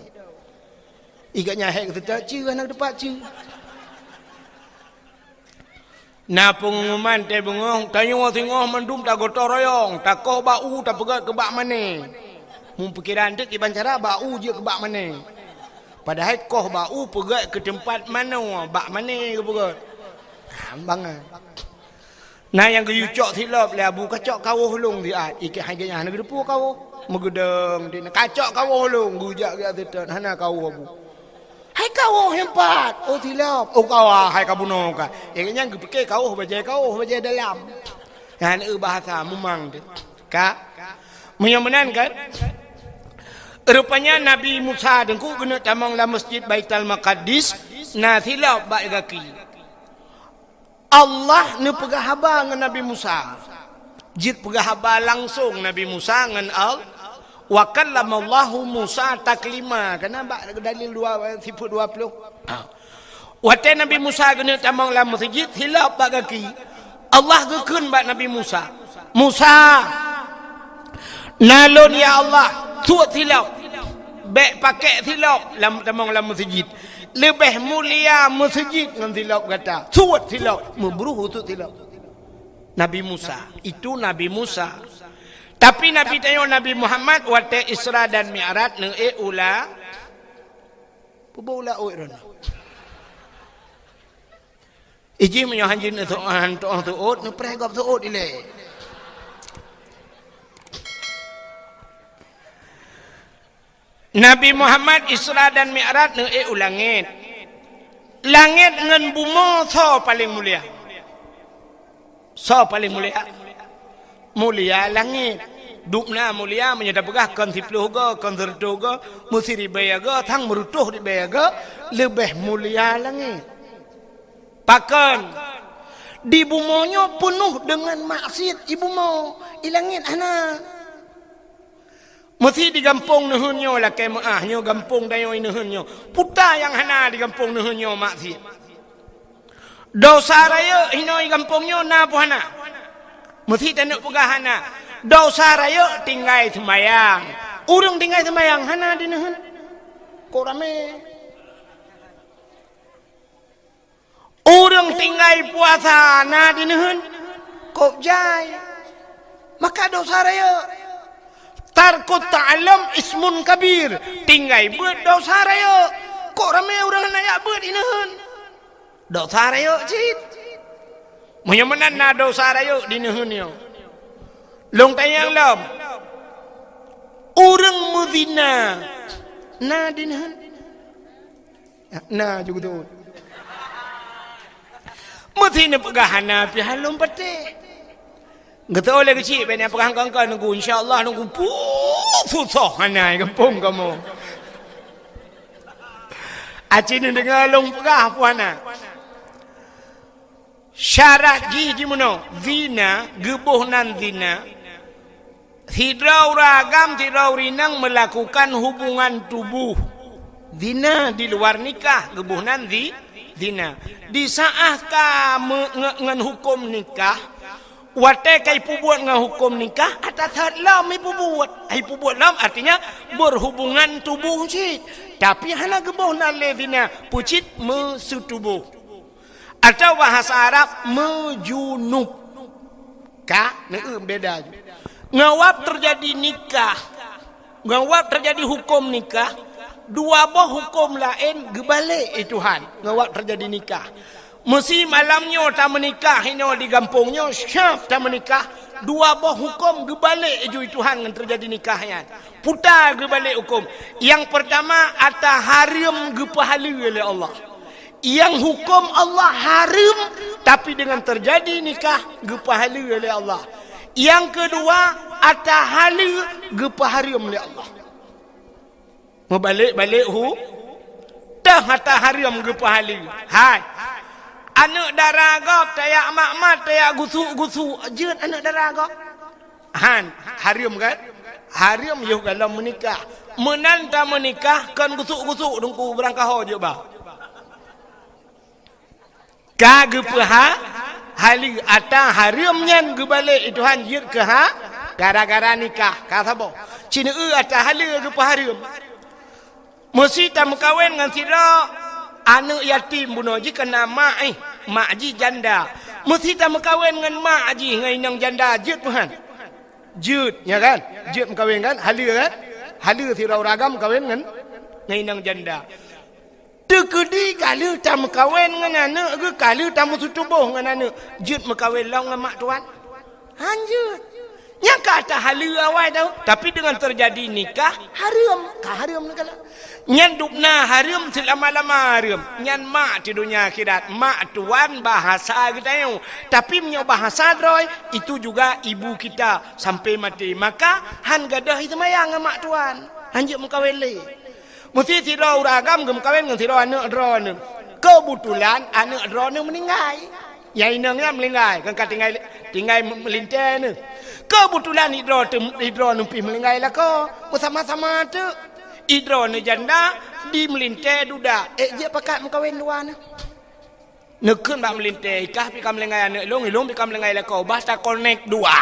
S1: Igatnya hek kita cia nak dapat cia. Na pengumuman te bengong tanyo tengok mendum tak gotor royong tak ko bau tak pegat ke bak mane mun pikiran tek iban cara bau je ke bak mane padahal koh bau pegat ke tempat mana bak mane ke pegat ambangan na yang ke yucok silap le abu kacok kawuh long dia ikit haganya hana gedepu kawuh megedeng dia kacok kawuh long gujak dia tetan hana kawuh abu. Hai kau hebat, oh tilap, oh kau hai kau bunuh kau. Yang yang fikir kau baca dalam. Yang bahasa memang tu, kak. Menyamanan kan? Rupanya Nabi Musa dengku kena tamang la masjid Baitul Maqdis, na tilap bak gaki. Allah ne pegah haba dengan Nabi Musa. Jit pegah haba langsung Nabi Musa dengan Allah. Wa kallamallahu Musa taklima. Kenapa dalil 20. Waktu Nabi Musa kena tamang dalam masjid hilap bak kaki. Allah gekun bak Nabi Musa. Musa nalon ya Allah tuat hilap. Bek pakai hilap dalam tamang dalam masjid. Lebih mulia masjid dengan hilap kata. Tuat hilap memburu tu hilap. Nabi Musa. Itu Nabi Musa. Tapi Nabi tanya Nabi Muhammad waktu Isra dan Mi'raj ne ula pula oi rona. Iji menyo hanjin tu ot ne pregop tu ot ile. Nabi Muhammad Isra dan Mi'raj ne ulangit. Langit dengan bumi so paling mulia. So paling mulia. Mulia langit dukna mulia menyadap begah kon 10 go kon 30 go musiri bayaga thang merutuh di bayaga lebih mulia langit pakan di bumonyo penuh dengan maksiat ibu mo ilangit ana mesti digampung nuhunyo la ke maahnya gampung dayo nuhunyo puta yang hana digampung nuhunyo maksiat dosa raya hinoi gampungnya na puhana mesti tanuk pegahana dosa raya tinggal semayang urang tinggal semayang hana dinahun kok rame urang tinggal puasa na dinahun kok jai maka dosa raya tarkut ta'alam ismun kabir tinggal buat dosa raya kok rame urang naya buat dinahun dosa raya cit menyamanan na dosa raya dinahunnya. Long tayang lam. Orang muzina. Na dinahun. Na juga tu. Muzina pegahana pihak lom pate. Gata oleh kecil benda pegang kangkang nunggu insya-Allah nunggu susah hana kampung kamu. Acin dengar long pegah puana. Syarat gigi mono zina gebuh nan zina tidak ragam tidak rinang melakukan hubungan tubuh zina di luar nikah gebuh nan zina di saat ka ngan hukum nikah Wate kai pubuat dengan hukum nikah atas lam ibu buat. Ibu buat lam artinya berhubungan tubuh cik. Tapi hana geboh nalevina pucit mesutubuh. Atau bahasa Arab mejunub. Ka beda. Ngawap terjadi nikah. Ngawap terjadi hukum nikah. Dua boh hukum lain gebalik Tuhan. Ngawap terjadi nikah. Mesti malamnya tak menikah hino di kampungnya syaf tak menikah dua boh hukum gebalik ju Tuhan yang terjadi nikahnya putar gebalik hukum yang pertama atas haram gepahala oleh Allah yang hukum Allah haram tapi dengan terjadi nikah gepahala oleh Allah yang kedua atas halal gepaharam oleh Allah membalik-balik dah atas haram gepahala hai anak darah gop tayak mak-mak tayak gusuk-gusuk jeut anak darah gop han haram kan haram yo kalau menikah menanta menikah kan gusuk-gusuk dengku berangkah je ba ka gepaha hali ata haram nyan gebalik itu han jeut ke ha gara-gara nikah ka sabo cina ata halal gepaharam mesti tak kawin dengan sira anak yatim bunuh ji kena mak mak ji janda mesti tak kawin dengan mak ji ngai nang janda jeut puhan jeut ya kan jeut kawin kan halal kan halal sira ragam kawin dengan ngai nang janda tekedi kalau tak kawin dengan anak ke kalau tak sutubuh dengan anak jeut kawin long dengan mak tuan hanjut yang kata halal awal tahu tapi dengan terjadi nikah haram ka haram kalau nyan dukna haram selama-lama haram nyan mak di dunia akhirat mak tuan bahasa kita yang tapi punya bahasa droy itu juga ibu kita sampai mati maka han gadah itu mayang mak tuan hanjut mengkawin le mesti sira uragam gem kawin dengan sira anak drone kebetulan anak drone meninggal yang inangnya meninggal kan tinggal melintai ni kebetulan hidro numpi meninggal lah ko bersama-sama tu hidro ni janda di melintai duda je pakat mengkawin dua ni nekun bak melintai kah pi kam lengai anak long pi kam lengai lah ko basta connect dua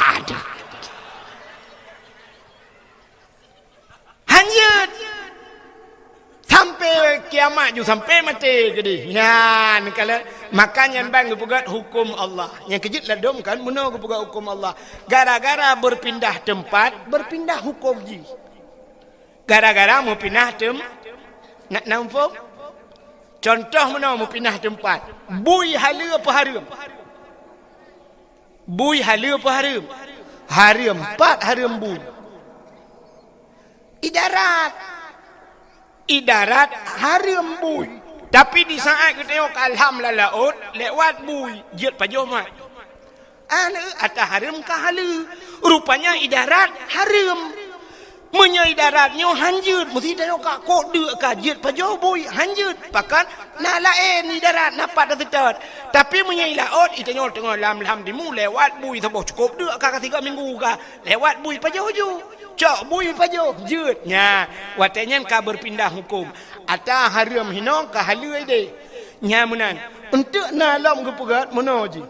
S1: hanyut sampai kiamat ju sampai mati gedi ya kalau makanya bang gepugat hukum Allah yang kejut lah dom kan meno gepugat hukum Allah gara-gara berpindah tempat berpindah hukum ji gara-gara mau pindah nak nampak contoh meno mau pindah tempat bui hala apa haram bui hala apa haram haram 4 haram bui idarat haram bui tapi di saat kita tengok alham laut lewat bui jeut pajoh mat atas haram ka halal rupanya idarat haram Munya idaratnya hanjut. Mesti tengok kak kode kak jut pajoh boy hanjut. Pakan nak lain idarat napak tertetot. Tapi munya ilaut itu tengok tengok lam dimu lewat boy sabah cukup dek kak 3 minggu kak lewat boy pajoh ju. Cok boy pajoh jut. Nya watenya kak berpindah hukum. Ata haram hino kak halai deh. Nya munan. Untuk nalam kepegat menoji.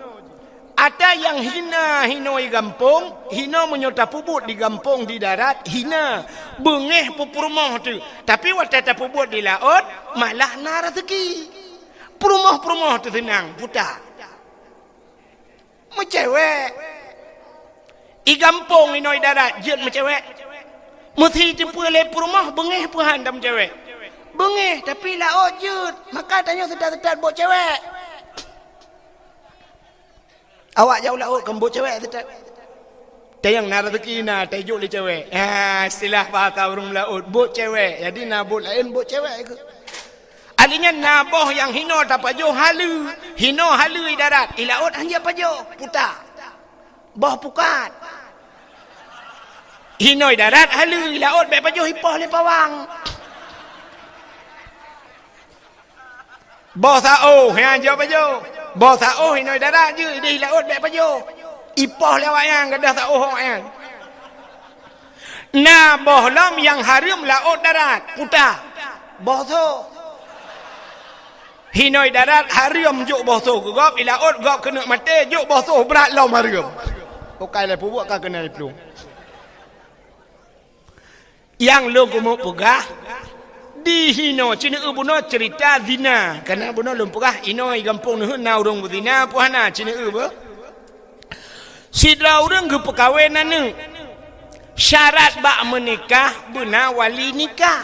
S1: Ada yang hina hinoi gampung, hina menyota puput di gampung di darat, hina bengeh pupurmoh tu. Tapi waktu tak puput di laut, malah na rezeki. Purmoh tu tenang, putar. Macewek. I gampung hinoi darat, jut macewek. Mesti jumpa le purmoh bengeh puhan dam cewek. Bengeh tapi laut jut. Maka tanya sedar-sedar buat cewek. Awak jauh laut kembut cewek tetap. Tayang na rezeki na tajuk li cewek. Istilah bahasa orang laut bot cewek. Jadi na bot lain bot cewek ke. Alinya naboh yang hino tak pajoh halu. Hino halu di darat. Di laut hanya pajoh putar. Boh pukat. Hino di darat halu di laut baik pajoh hipoh le pawang. Boh sao yang jauh pajoh. Bawa sa'uh inoi darat je. Dia laut baik pajoh. Ipoh lewat yang. Gadah sa'uh yang. Nah, bohlam yang haram laut darat. Putar. Bosoh. Hinoi darat haram juk bosoh ke gop. Laut gop kena mati. Juk bosoh berat lam haram. Pokai le pubuak ka kena itu. Yang lu kumu pegah dihino cina buno cerita zina karena buno lum pegah inoi gampung nuh na urang zina puhana cina be. Sidra urang ge pekawenan nu. Syarat bak menikah bena wali nikah.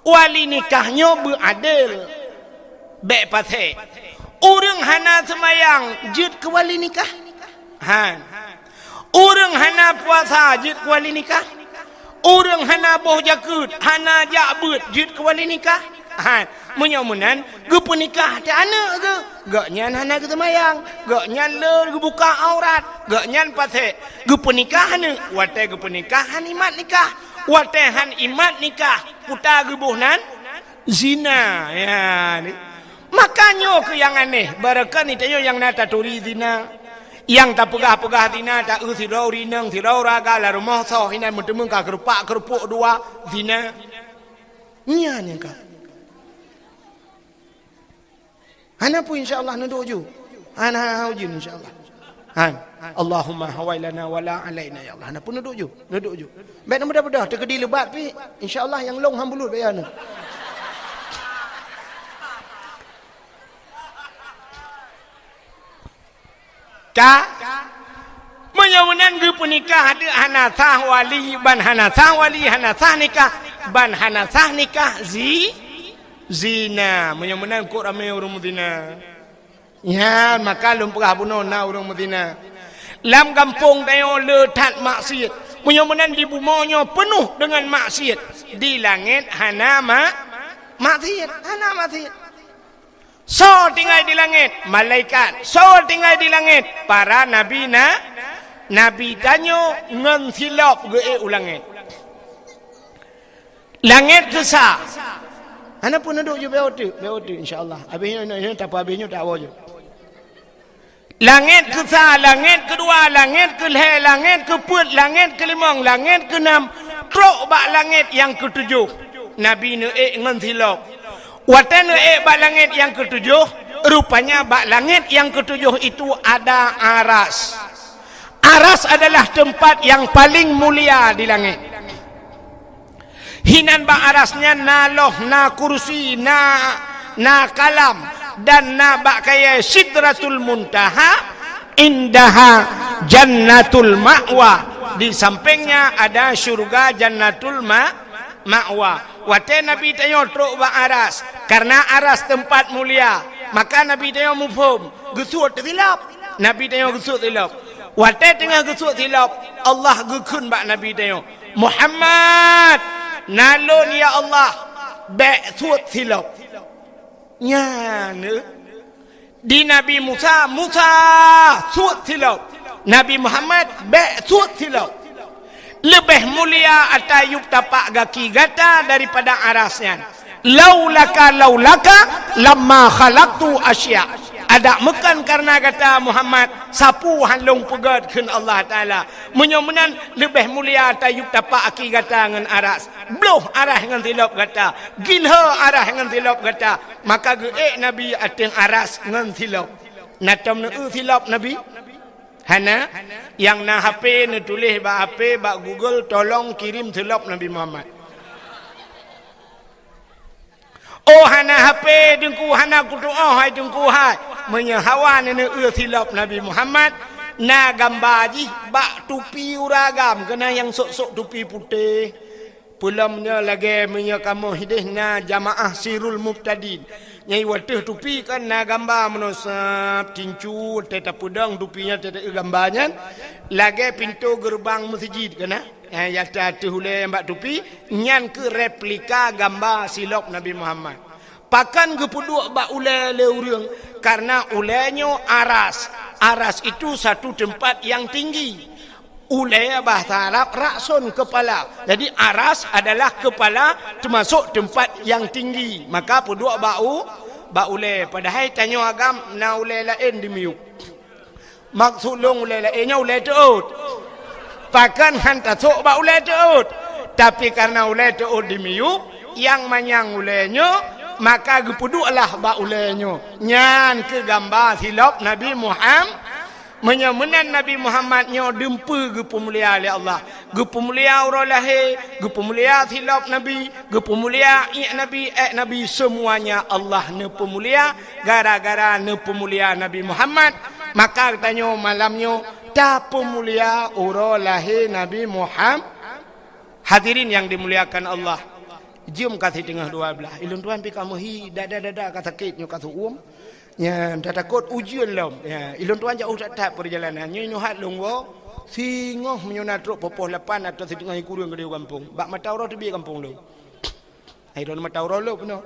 S1: Wali nikahnya beradil. Baik pasal. Orang hana semayang jid ke wali nikah. Han. Orang hana puasa jid ke wali nikah. Orang hana boh jakut, hana jakbut jid ke wali nikah. Han. Menyamunan ge penikah te anak ke. Gak nyan hana ke semayang, gak nyan le ge buka aurat, gak nyan pasal ge penikah ne, wate ge pernikahan imat nikah, wate han imat nikah, puta ge bohnan zina. Ya ni. Makanya ke yang aneh, barakan itu yang nata turi zina, yang tak pegah-pegah zina, tak usirau rinang, sirau raga, la rumah sah, hinan mentemung ka kerupak kerupuk dua zina. Nya ni ka. Ana pun insya-Allah nunduk ju. Ana hujin insya-Allah. Han. Allahumma hawailana wala alaina ya Allah. Ana pun nunduk ju. Baik mudah-mudah terkedi lebat pi. Insya-Allah yang long hambulut bayar ni. Ka menyamunan ge penikah ada hanasah wali ban hanasah wali hanasah nikah ban hanasah nikah zina menyamunan kok ramai orang zina. Ya maka lum pegah buno na orang zina. Lam kampung tayo letat maksiat. Menyamunan di bumonyo penuh dengan maksiat. Di langit hana maksiat, hana maksiat. So tinggal di langit malaikat, so tinggal di langit para nabi nabi tanyo ngan silap ge ulangit. Langit kesah. Ana pun duduk je beotu insya-Allah. Habisnya ini tak apa habisnya tak awal je. Langit kesah, langit kedua, langit kelih, langit keput, langit kelimang, langit keenam, truk bak langit yang ketujuh. Nabi ne ngan silap. Watan bak langit yang ketujuh, rupanya bak langit yang ketujuh itu ada aras. Aras adalah tempat yang paling mulia di langit. Hinan bak arasnya na loh, na kursi, na kalam dan na bak kaya sidratul muntaha indaha jannatul ma'wa. Di sampingnya ada syurga jannatul ma'wa. Wate Nabi tanya truk bak aras karena aras tempat mulia. Maka Nabi tanya mufhum gesut silap. Nabi tanya gesut silap. Wate tengah gesut silap Allah gekun bak Nabi tanya Muhammad nalun ya Allah bek sut silap. Nya ne di Nabi Musa sut silap. Nabi Muhammad bek sut silap. Lebih mulia atayub tapak gaki gata daripada arasnya. Laulaka lamma khalaqtu asya. Ada mekan karena kata Muhammad sapu halung pegat kun Allah Taala. Menyomenan lebih mulia atayub tapak aki gata dengan aras. Bloh arah dengan tilap gata. Gilha arah dengan tilap gata. Maka ge Nabi ateng aras dengan tilap. Natam ne tilap Nabi. Hana yang na HP ni tulis ba HP ba Google tolong kirim telop Nabi Muhammad. Oh hana HP dengku hana kutu oh hai dengku hai menyahawan ni telop Nabi Muhammad na gambar ji ba tupi uragam kena yang sok-sok tupi putih. Pulamnya lagi menyakamu hidih na jamaah sirul mubtadin. Nyai watih tupi kan na gambar menusap tincu teta pudang tupinya teta gambarnya lagi pintu gerbang masjid kena ya tata hule mbak tupi nyan ke replika gambar silop Nabi Muhammad. Pakan gepuduk bak ule le urang karena ulenya aras itu satu tempat yang tinggi. Ulai bahasa Arab raksun kepala. Jadi aras adalah kepala termasuk tempat yang tinggi. Maka puduk bak ulai. Padahal tanya agam na ulai lain di miuk. Maksud long ulai lainnya ulai teut. Pakan hantar sok bak ulai teut. Tapi karena ulai teut di miuk yang manyang ulainya maka gepuduklah bak ulainya. Nyan ke gambar silap Nabi Menyamenan Nabi Muhammad nyo dempa ge pemulia oleh Allah. Ge pemulia orang lahir, ge pemulia silap Nabi, ge pemulia Nabi semuanya Allah ne pemulia gara-gara ne pemulia Nabi Muhammad. Maka katanya malamnya tak pemulia orang lahir Nabi Muhammad. Hadirin yang dimuliakan Allah. Jom kasih tengah dua belah. Ilun tuan pi kamu hi dada kata sakitnya kata ya, dah takut ujian lom. Ya, ilun tuan jauh tak perjalanan. Nyu hat lungwo, singoh menyunat rok popoh lepan atau setengah kurang ke kampung. Bak mata orang tu bi kampung lu. Hai don mata orang lu penuh.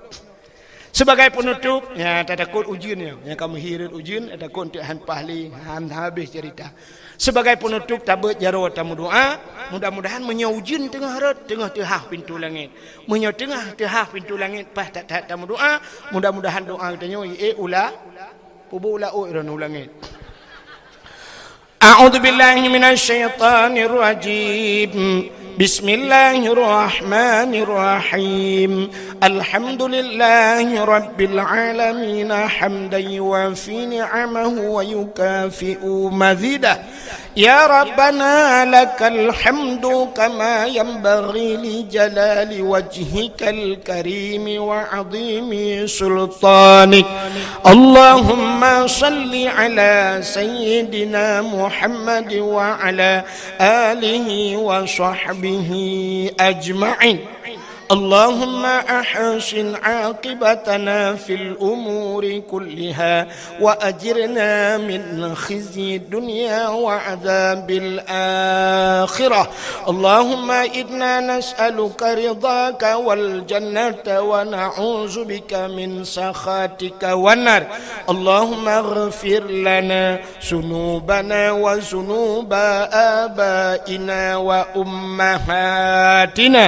S1: Sebagai penutup, ya tak takut ujian ya kamu hirit ujian, ada takut han pahli, han habis cerita. Sebagai penutup tabut jaro tamu doa, mudah-mudahan menyaujian tengah harat, tengah pintu langit. Tengah pintu langit pas tak tamu doa, mudah-mudahan doa katanya ula pubu ula langit. A'udzu billahi minasy syaithanir rajim. Bismillahirrahmanirrahim. Alhamdulillahi rabbil alamin hamdan yuwafi ni'amahu wa yukafi'u mazidah. Ya Rabbana lakal hamdu kama yanbaghi li jalali wajhikal karim wa 'azimi sultanik. Allahumma salli ala sayyidina Muhammad wa ala alihi wa sahbihi ajma'in. اللهم أحسن عاقبتنا في الأمور كلها وأجرنا من خزي الدنيا وعذاب الآخرة. اللهم إنا نسألك رضاك والجنة ونعوذ بك من سخطك والنار. اللهم اغفر لنا ذنوبنا وذنوب آبائنا وأمهاتنا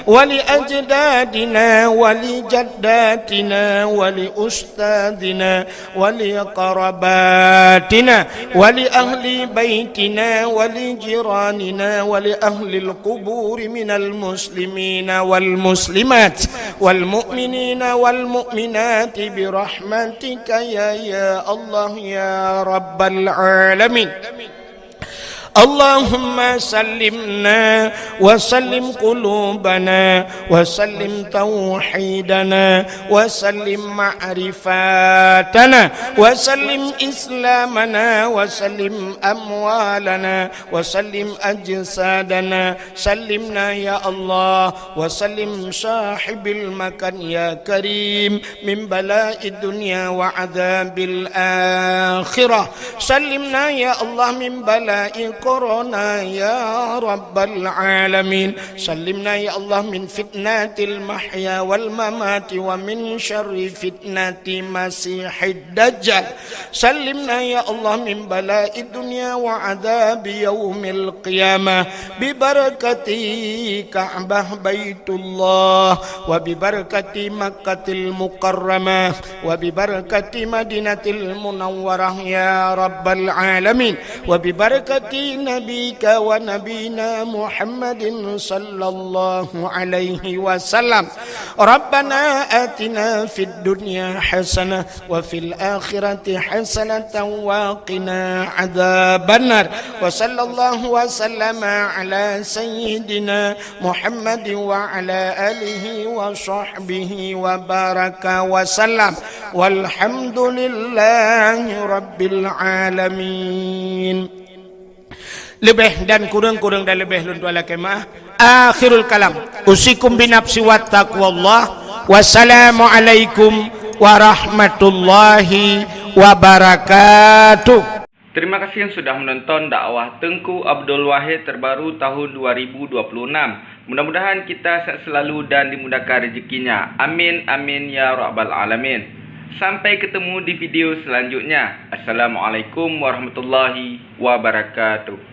S1: ولأجدادنا ولجداتنا ولأستاذنا ولقرباتنا ولأهل بيتنا ولجيراننا ولأهل القبور من المسلمين والمسلمات والمؤمنين والمؤمنات برحمتك يا الله يا رب العالمين. اللهم سلمنا وسلم قلوبنا وسلم توحيدنا وسلم معرفاتنا وسلم إسلامنا وسلم أموالنا وسلم أجسادنا. سلمنا يا الله وسلم صاحب المكان يا كريم من بلاء الدنيا وعذاب الآخرة. سلمنا يا الله من بلاء كورونا يا رب العالمين. سلمنا يا الله من فتنة المحيا والممات ومن شر فتنة مسيح الدجال. سلمنا يا الله من بلاء الدنيا وعذاب يوم القيامة ببركة كعبة بيت الله وببركة مكة المكرمة وببركة مدينة المنورة يا رب العالمين وببركة نبيك ونبينا محمد صلى الله عليه وسلم. ربنا آتنا في الدنيا حسنة وفي الآخرة حسنة وقنا عذاب النار. وصلى الله وسلم على سيدنا محمد وعلى آله وصحبه وبارك وسلم والحمد لله رب العالمين. Lebih dan kurang dan lebih luntu ala kemah. Akhirul kalam. Usikum binafsi wa taqwallah. Wassalamualaikum warahmatullahi wabarakatuh.
S3: Terima kasih yang sudah menonton dakwah Tengku Abdul Wahid terbaru tahun 2026. Mudah-mudahan kita sehat selalu dan dimudahkan rezekinya. Amin amin ya rabbal alamin. Sampai ketemu di video selanjutnya. Assalamualaikum warahmatullahi wabarakatuh.